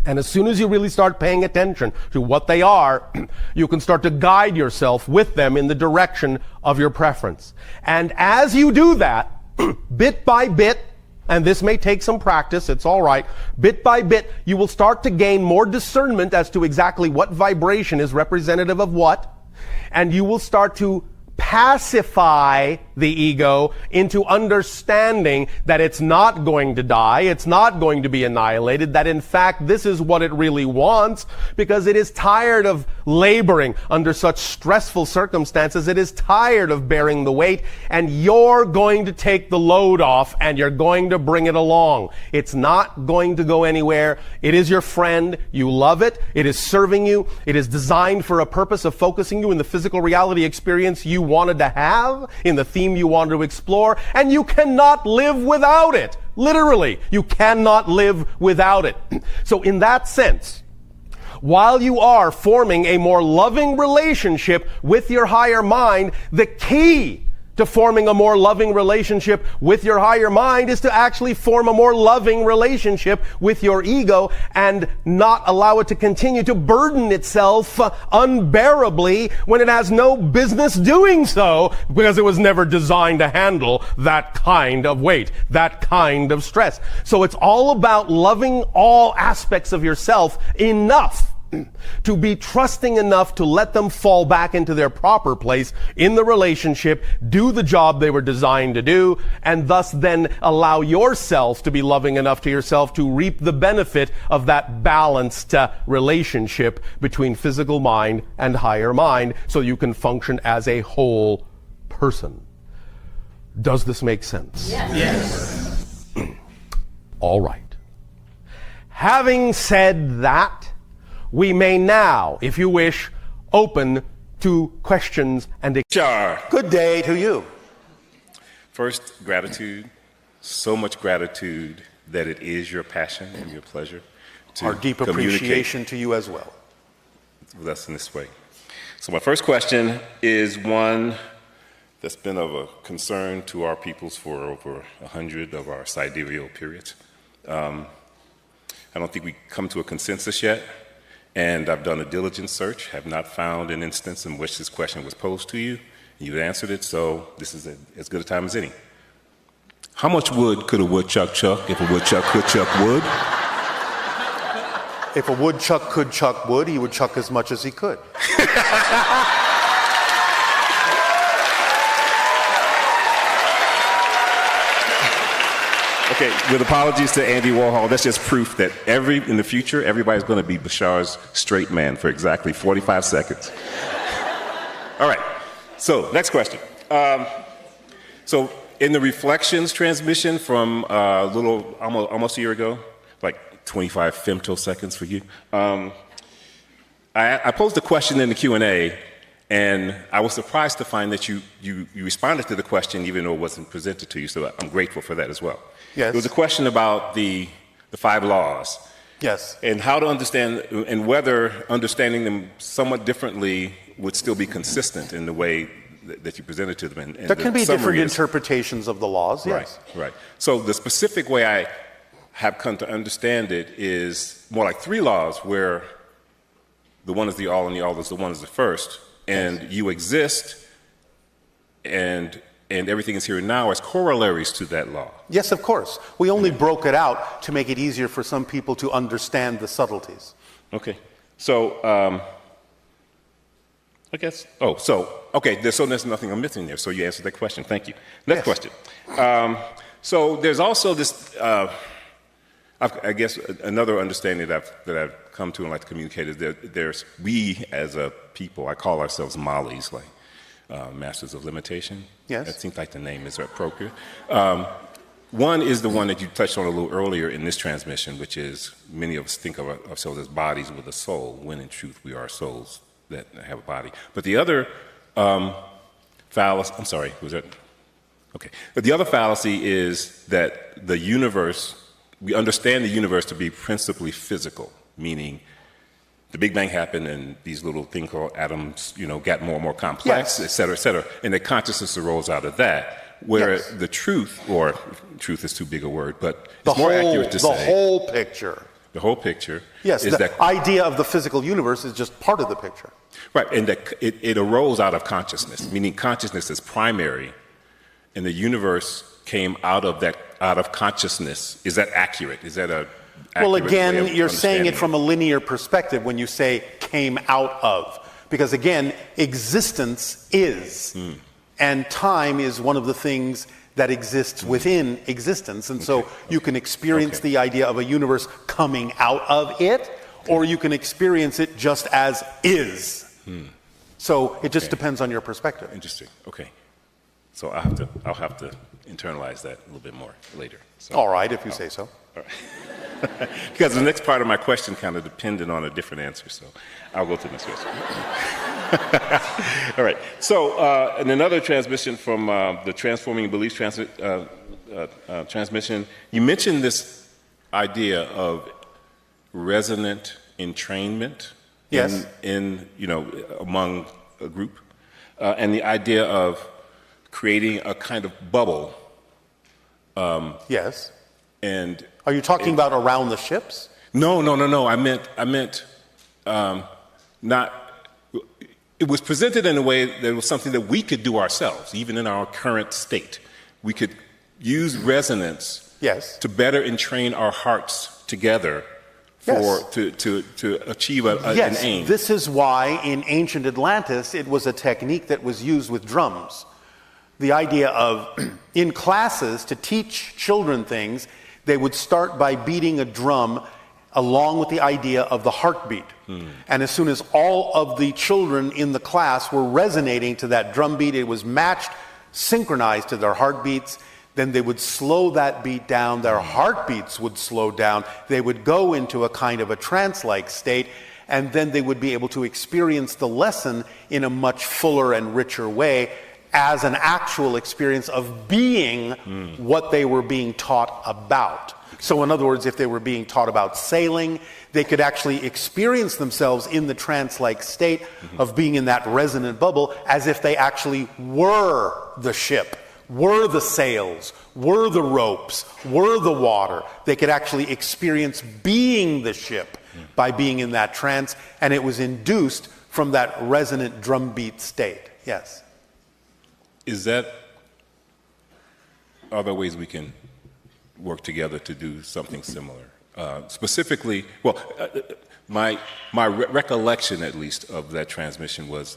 And as soon as you really start paying attention to what they are, you can start to guide yourself with them in the direction of your preference. And as you do that, bit by bit, and this may take some practice, it's all right, bit by bit, you will start to gain more discernment as to exactly what vibration is representative of what, and you will start to pacify the ego into understanding that it's not going to die, it's not going to be annihilated, that in fact this is what it really wants, because it is tired of laboring under such stressful circumstances, it is tired of bearing the weight, and you're going to take the load off and you're going to bring it along. It's not going to go anywhere. It is your friend. You love it. It is serving you. It is designed for a purpose of focusing you in the physical reality experience you wanted to have, in the theme you wanted to explore, and you cannot live without it. Literally, you cannot live without it. So in that sense, while you are forming a more loving relationship with your higher mind, the key to forming a more loving relationship with your higher mind is to actually form a more loving relationship with your ego and not allow it to continue to burden itself unbearably when it has no business doing so, because it was never designed to handle that kind of weight, that kind of stress. So it's all about loving all aspects of yourself enough to be trusting enough to let them fall back into their proper place in the relationship, do the job they were designed to do, and thus then allow yourself to be loving enough to yourself to reap the benefit of that balanced relationship between physical mind and higher mind, so you can function as a whole person. Does this make sense? Yes. All right. Having said that, we may now, if you wish, open to questions and... Bashar. Good day to you. First, gratitude. So much gratitude that it is your passion and your pleasure to Our deep appreciation to you as well. With us in this way. So my first question is one that's been of a concern to our peoples for over 100 of our sidereal periods. I don't think we come to a consensus yet. And I've done a diligent search, have not found an instance in which this question was posed to you. You've answered it, so this is as good a time as any. How much wood could a woodchuck chuck if a woodchuck could chuck wood? If a woodchuck could chuck wood, he would chuck as much as he could. Okay, with apologies to Andy Warhol, that's just proof that in the future, everybody's going to be Bashar's straight man for exactly 45 seconds. All right, so next question. So in the Reflections transmission from almost a year ago, like 25 femtoseconds for you, I posed a question in the Q&A, And I was surprised to find that you responded to the question even though it wasn't presented to you, so I'm grateful for that as well. Yes. There was a question about the 5 laws. Yes. And how to understand, and whether understanding them somewhat differently would still be consistent in the way that you presented to them. And There can be different summary is- interpretations of the laws, yes. Right. So the specific way I have come to understand it is more like 3 laws, where the one is the all and the all is the one is the first, and you exist, and everything is here and now as corollaries to that law. Yes, of course. We only broke it out to make it easier for some people to understand the subtleties. Okay. So I guess. So there's nothing I'm missing there. So you answered that question. Thank you. Next question. So there's also this. I guess another understanding that I've come to and like to communicate is that we as a people, I call ourselves Mollies, like Masters of Limitation. Yes. It seems like the name is appropriate. One is the one that you touched on a little earlier in this transmission, which is many of us think of ourselves as bodies with a soul, when in truth we are souls that have a body. But the other fallacy, I'm sorry, was that? Okay. But the other fallacy is that the universe, we understand the universe to be principally physical, meaning the Big Bang happened and these little things called atoms, got more and more complex, et cetera, and the consciousness arose out of that. Where the truth, or truth is too big a word, but it's more accurate to say. The whole picture. The whole picture. Yes, is the that idea of the physical universe is just part of the picture. Right, and that it arose out of consciousness, meaning consciousness is primary, and the universe came out of consciousness. Is that accurate? Is that a Well, accurate way again, of you're saying it understanding from a linear perspective when you say came out of. Because again, existence is. And time is one of the things that exists within existence. And so you can experience the idea of a universe coming out of it, or you can experience it just as is. So it just depends on your perspective. Interesting. Okay. So I'll have to internalize that a little bit more later. So, All right, if you say so. All right. Because the next part of my question kind of depended on a different answer, so I'll go to the next question. All right. So, in another transmission from the Transforming Beliefs transmission, you mentioned this idea of resonant entrainment in among a group, and the idea of creating a kind of bubble. Yes. And are you talking about around the ships? No. I meant not. It was presented in a way that it was something that we could do ourselves, even in our current state. We could use resonance to better entrain our hearts together to achieve an aim. This is why in ancient Atlantis it was a technique that was used with drums. The idea of, in classes, to teach children things, they would start by beating a drum along with the idea of the heartbeat. And as soon as all of the children in the class were resonating to that drum beat, it was matched, synchronized to their heartbeats, then they would slow that beat down, their heartbeats would slow down, they would go into a kind of a trance-like state, and then they would be able to experience the lesson in a much fuller and richer way as an actual experience of being what they were being taught about. So in other words, if they were being taught about sailing, they could actually experience themselves in the trance-like state of being in that resonant bubble as if they actually were the ship, were the sails, were the ropes, were the water. They could actually experience being the ship by being in that trance, and it was induced from that resonant drumbeat state. Yes. Are there ways we can work together to do something similar? Specifically, my recollection, at least, of that transmission was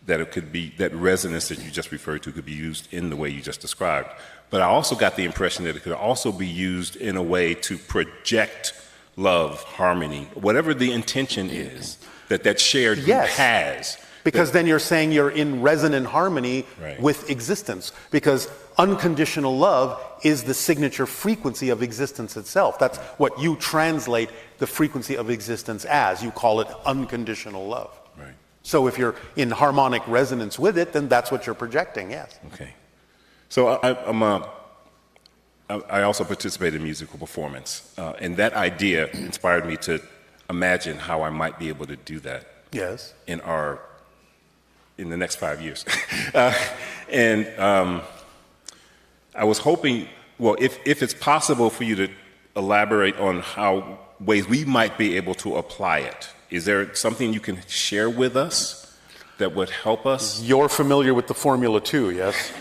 that it could be, that resonance that you just referred to could be used in the way you just described. But I also got the impression that it could also be used in a way to project love, harmony, whatever the intention is that shared group has. Because then you're saying you're in resonant harmony with existence. Because unconditional love is the signature frequency of existence itself. That's what you translate the frequency of existence as. You call it unconditional love. Right. So if you're in harmonic resonance with it, then that's what you're projecting, yes. Okay. So I also participate in musical performance, and that idea inspired me to imagine how I might be able to do that. Yes. In the next 5 years. I was hoping, well, if it's possible for you to elaborate on how ways we might be able to apply it. Is there something you can share with us that would help us? You're familiar with the Formula 2, yes?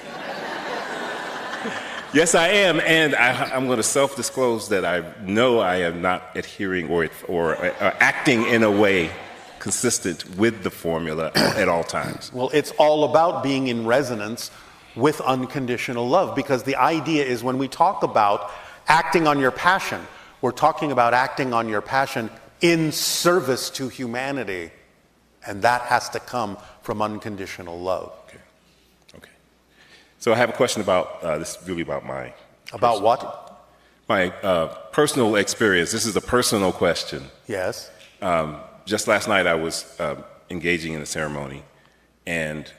Yes, I am, and I'm going to self-disclose that I know I am not adhering or acting in a way consistent with the formula at all times. Well, it's all about being in resonance with unconditional love, because the idea is when we talk about acting on your passion, we're talking about acting on your passion in service to humanity, and that has to come from unconditional love. Okay. So I have a question about this is really about my what? My personal experience. This is a personal question. Yes. Just last night I was engaging in a ceremony, and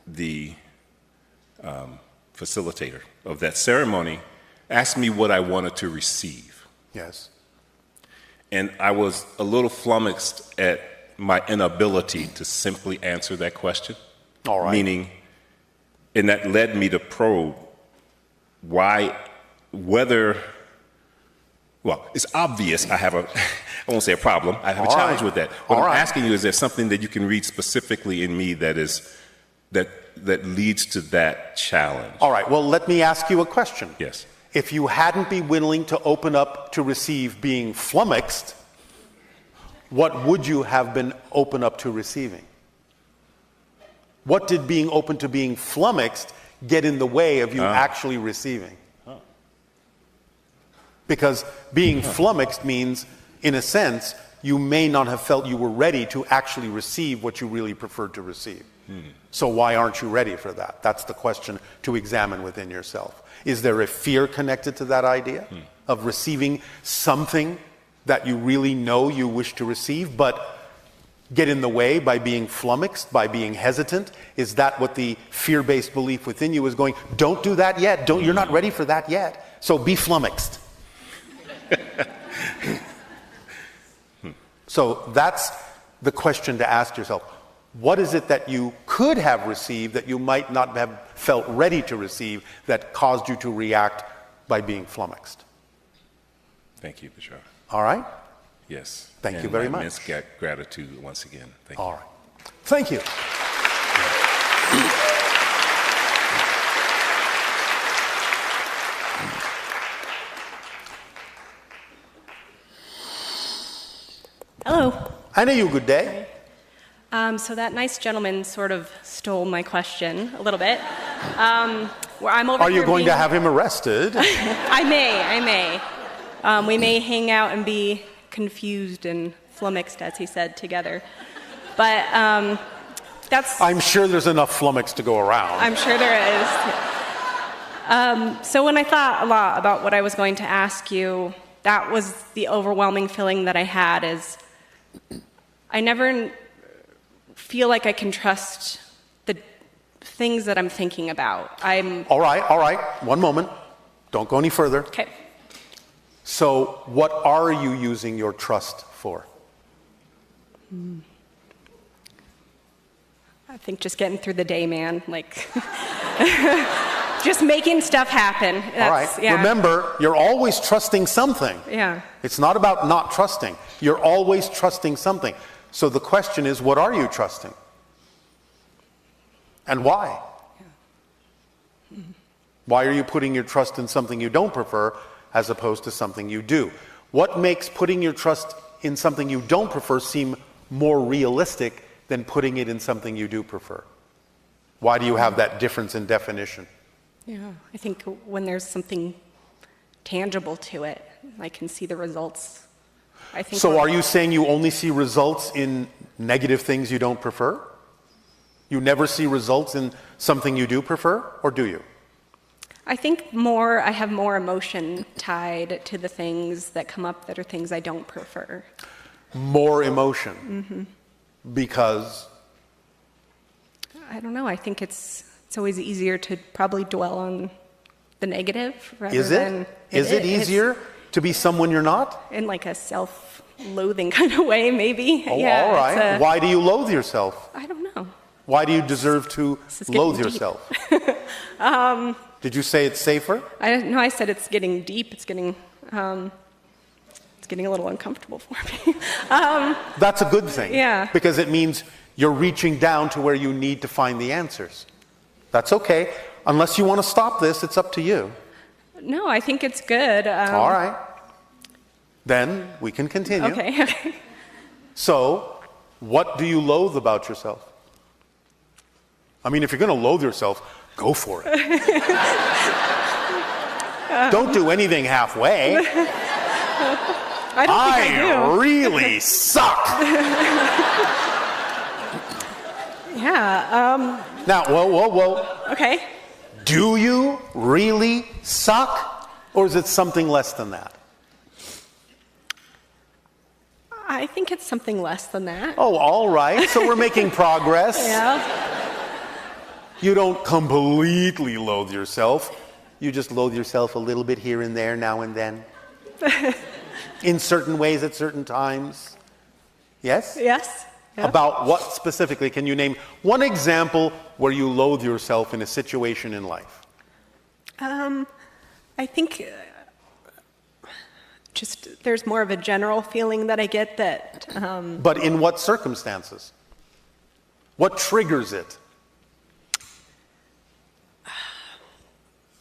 the facilitator of that ceremony asked me what I wanted to receive. Yes. And I was a little flummoxed at my inability to simply answer that question. All right. Meaning, and that led me to probe well, it's obvious I won't say a problem, I have a challenge with that. What I'm asking you, is there something that you can read specifically in me that leads to that challenge? All right, well, let me ask you a question. Yes. If you hadn't been willing to open up to receive being flummoxed, what would you have been open up to receiving? What did being open to being flummoxed get in the way of you actually receiving? Because being flummoxed means, in a sense, you may not have felt you were ready to actually receive what you really preferred to receive. So why aren't you ready for that? That's the question to examine within yourself. Is there a fear connected to that idea of receiving something that you really know you wish to receive, but get in the way by being flummoxed, by being hesitant? Is that what the fear-based belief within you is going, don't do that yet, you're not ready for that yet, so be flummoxed. So that's the question to ask yourself. What is it that you could have received that you might not have felt ready to receive that caused you to react by being flummoxed? Thank you, Bashar. All right? Yes. Thank you very much. Immense gratitude once again. Thank you. All right. Thank you. Hello. I know you. Good day. So that nice gentleman sort of stole my question a little bit. Where I'm over Are you here going to have him arrested? I may. We may hang out and be confused and flummoxed, as he said, together. But that's... I'm sure there's enough flummox to go around. I'm sure there is. So when I thought a lot about what I was going to ask you, that was the overwhelming feeling that I had, is I never feel like I can trust the things that I'm thinking about. All right. One moment. Don't go any further. Okay. So what are you using your trust for? I think just getting through the day, man. Like, just making stuff happen. All right. Yeah. Remember, you're always trusting something. Yeah. It's not about not trusting. You're always trusting something. So the question is, what are you trusting? And why? Yeah. Why are you putting your trust in something you don't prefer as opposed to something you do? What makes putting your trust in something you don't prefer seem more realistic than putting it in something you do prefer? Why do you have that difference in definition? Yeah. I think when there's something tangible to it, I can see the results. I think. So are you saying you only see results in negative things you don't prefer? You never see results in something you do prefer, or do you? I think I have more emotion tied to the things that come up that are things I don't prefer. More emotion? Mm-hmm. Because I don't know. I think it's always easier to probably dwell on the negative rather Is than... it? Is it easier to be someone you're not? In like a self-loathing kind of way, maybe. Oh, yeah, all right. it's Why do you loathe yourself? I don't know. Why do you deserve to This is getting loathe deep. yourself? Did you say it's safer? I said it's getting deep. It's getting a little uncomfortable for me. That's a good thing. Yeah. Because it means you're reaching down to where you need to find the answers. That's okay. Unless you want to stop this, it's up to you. No, I think it's good. All right. Then we can continue. Okay. So, what do you loathe about yourself? I mean, if you're going to loathe yourself, go for it. Don't do anything halfway. I don't think I do. really suck. Yeah. Now, whoa. Okay. Do you really suck? Or is it something less than that? I think it's something less than that. Oh, all right. So we're making progress. Yeah. You don't completely loathe yourself. You just loathe yourself a little bit here and there, now and then. In certain ways at certain times. Yes? Yes. Yeah. About what specifically? Can you name one example where you loathe yourself in a situation in life? I think just there's more of a general feeling that I get that. But in what circumstances? What triggers it?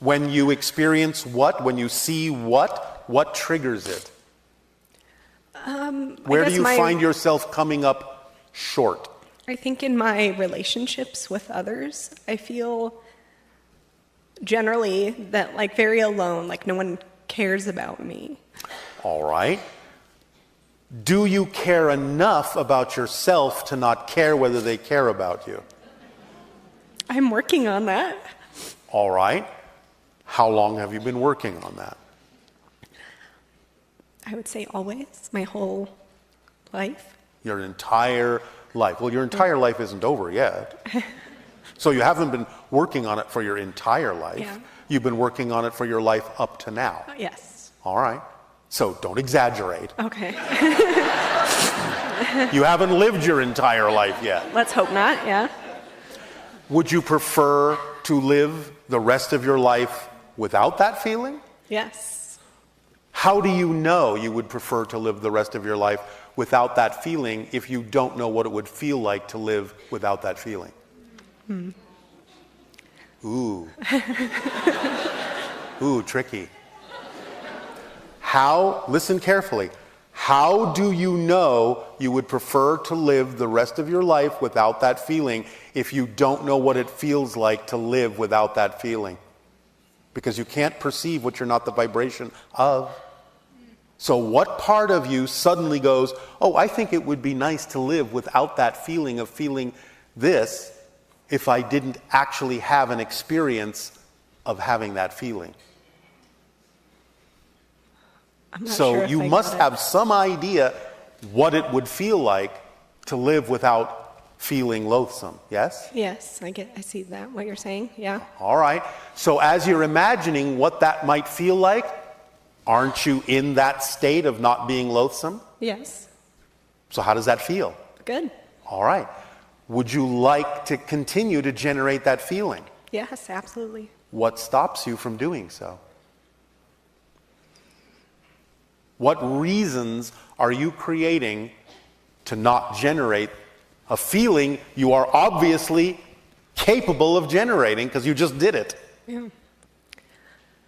When you experience what? When you see what? What triggers it? Where do you find yourself coming up short? I think in my relationships with others, I feel generally that like very alone, like no one cares about me. All right. Do you care enough about yourself to not care whether they care about you? I'm working on that. All right. How long have you been working on that? I would say always, my whole life. Your entire life. Well, your entire life isn't over yet. So you haven't been working on it for your entire life. Yeah. You've been working on it for your life up to now. Yes. All right. So don't exaggerate. Okay. You haven't lived your entire life yet. Let's hope not, yeah. Would you prefer to live the rest of your life without that feeling? Yes. How do you know you would prefer to live the rest of your life without that feeling if you don't know what it would feel like to live without that feeling? Ooh. Ooh, tricky. Listen carefully, how do you know you would prefer to live the rest of your life without that feeling if you don't know what it feels like to live without that feeling? Because you can't perceive what you're not the vibration of. So what part of you suddenly goes, oh, I think it would be nice to live without that feeling of feeling this if I didn't actually have an experience of having that feeling? I'm not So sure if you I must got it. have some idea what it would feel like to live without feeling loathsome, yes? Yes, I see that, what you're saying, yeah. All right. So as you're imagining what that might feel like, aren't you in that state of not being loathsome? Yes. So how does that feel? Good. All right. Would you like to continue to generate that feeling? Yes, absolutely. What stops you from doing so? What reasons are you creating to not generate a feeling you are obviously capable of generating because you just did it? Yeah.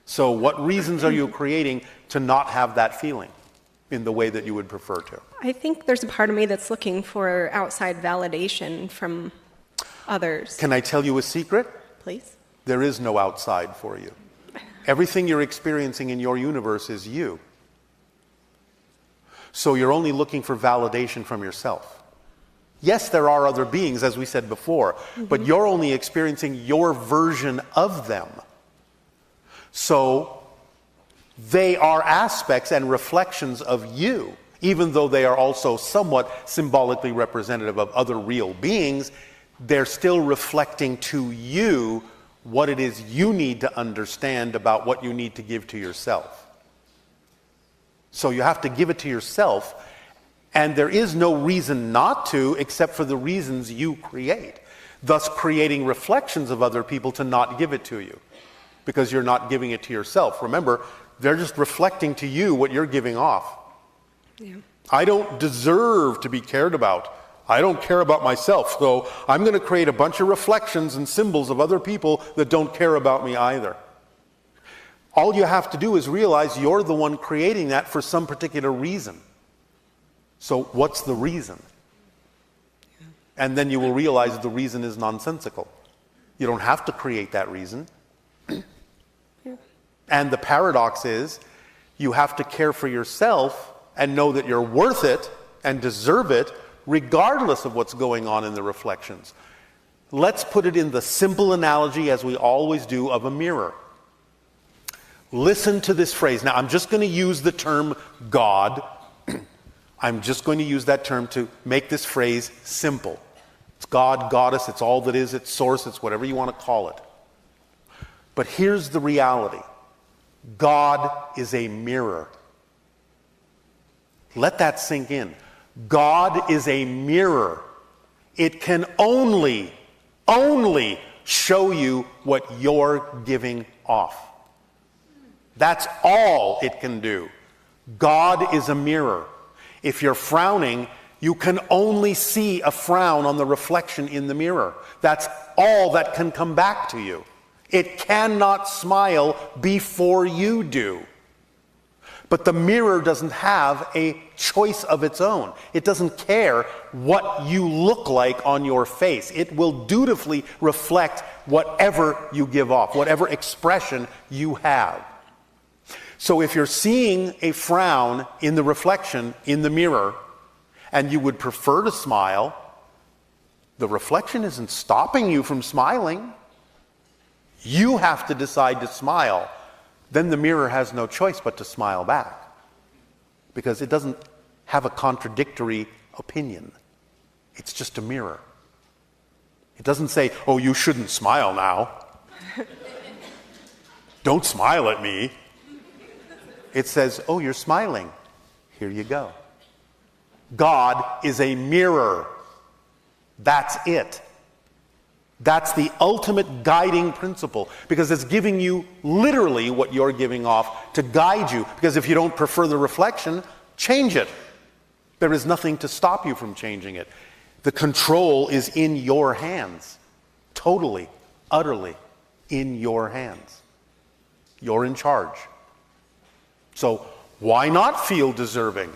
So what reasons are you creating to not have that feeling in the way that you would prefer to? I think there's a part of me that's looking for outside validation from others. Can I tell you a secret? Please? There is no outside for you. Everything you're experiencing in your universe is you. So you're only looking for validation from yourself. Yes, there are other beings, as we said before, but you're only experiencing your version of them. So they are aspects and reflections of you, even though they are also somewhat symbolically representative of other real beings. they're still reflecting to you what it is you need to understand about what you need to give to yourself. So you have to give it to yourself, and there is no reason not to except for the reasons you create, thus creating reflections of other people to not give it to you, because you're not giving it to yourself. Remember, they're just reflecting to you what you're giving off. Yeah. I don't deserve to be cared about. I don't care about myself, so I'm going to create a bunch of reflections and symbols of other people that don't care about me either. All you have to do is realize you're the one creating that for some particular reason. So what's the reason? And then you will realize the reason is nonsensical. You don't have to create that reason. And the paradox is, you have to care for yourself and know that you're worth it and deserve it regardless of what's going on in the reflections. Let's put it in the simple analogy, as we always do, of a mirror. Listen to this phrase. Now, I'm just going to use the term God. I'm just going to use that term to make this phrase simple. It's God, goddess, it's all that is, it's source, it's whatever you want to call it. But here's the reality. God is a mirror. Let that sink in. God is a mirror. It can only show you what you're giving off. That's all it can do. God is a mirror. If you're frowning, you can only see a frown on the reflection in the mirror. That's all that can come back to you. It cannot smile before you do. But the mirror doesn't have a choice of its own. It doesn't care what you look like on your face. It will dutifully reflect whatever you give off, whatever expression you have. So if you're seeing a frown in the reflection in the mirror, and you would prefer to smile, the reflection isn't stopping you from smiling. You have to decide to smile. Then the mirror has no choice but to smile back, because it doesn't have a contradictory opinion. It's just a mirror. It doesn't say, oh, you shouldn't smile now. Don't smile at me. It says, oh, you're smiling. Here you go. God is a mirror. That's it. That's the ultimate guiding principle, because it's giving you literally what you're giving off to guide you. Because if you don't prefer the reflection, change it. There is nothing to stop you from changing it. The control is in your hands. Totally, utterly in your hands. You're in charge. So why not feel deserving?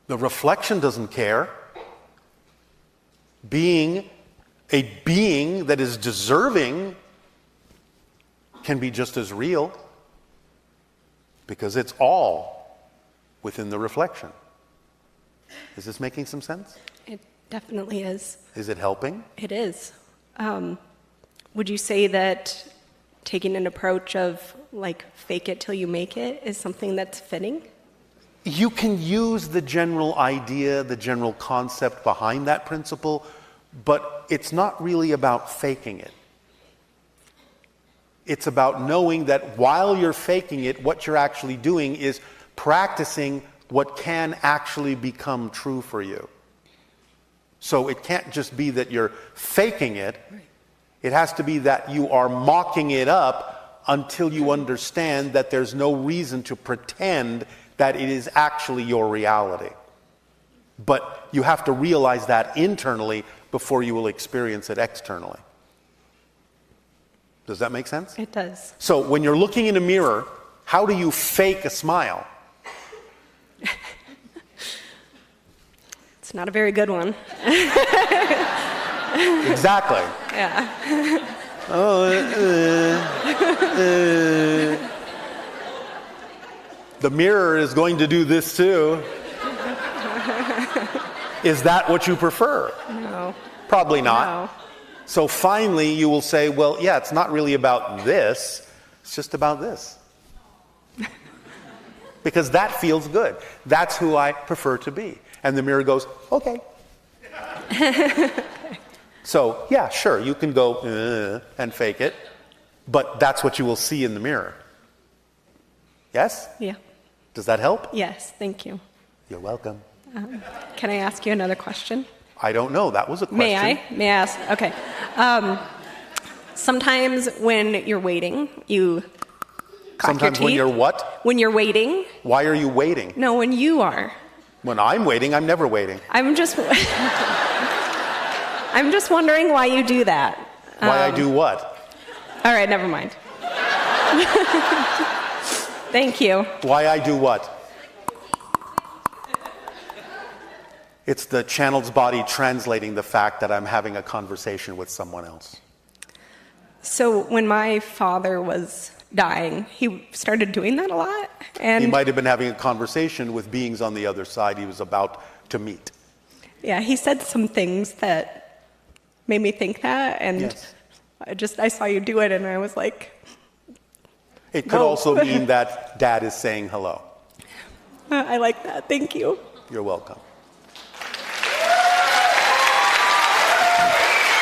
The reflection doesn't care. Being a being that is deserving can be just as real, because it's all within the reflection. Is this making some sense? It definitely is. Is it helping? It is. Would you say that taking an approach of like fake it till you make it is something that's fitting? You can use the general idea, the general concept behind that principle, but it's not really about faking it. It's about knowing that while you're faking it, what you're actually doing is practicing what can actually become true for you. So it can't just be that you're faking it. It has to be that you are mocking it up until you understand that there's no reason to pretend that it is actually your reality. But you have to realize that internally before you will experience it externally. Does that make sense? It does. So when you're looking in a mirror, how do you fake a smile? It's not a very good one. Exactly. Yeah. The mirror is going to do this too. Is that what you prefer? No. Probably not. No. So finally you will say, well, yeah, it's not really about this, it's just about this. Because that feels good. That's who I prefer to be. And the mirror goes, okay. So, yeah, sure, you can go and fake it, but that's what you will see in the mirror. Yes? Yeah. Does that help? Yes, thank you. You're welcome. Can I ask you another question? I don't know. That was a question. May I? May I ask? Okay. Sometimes when you're waiting, you cock Sometimes your when teeth. you're what? When you're waiting. Why are you waiting? No, when you are. When I'm waiting, I'm never waiting. I'm just wondering why you do that. Why I do what? All right, never mind. Thank you. Why I do what? It's the channel's body translating the fact that I'm having a conversation with someone else. So when my father was dying, he started doing that a lot. And He might have been having a conversation with beings on the other side he was about to meet. yeah, he said some things that made me think that, and Yes. I saw you do it, and I was like, It could No. also mean that Dad is saying hello. I like that. Thank you. You're welcome.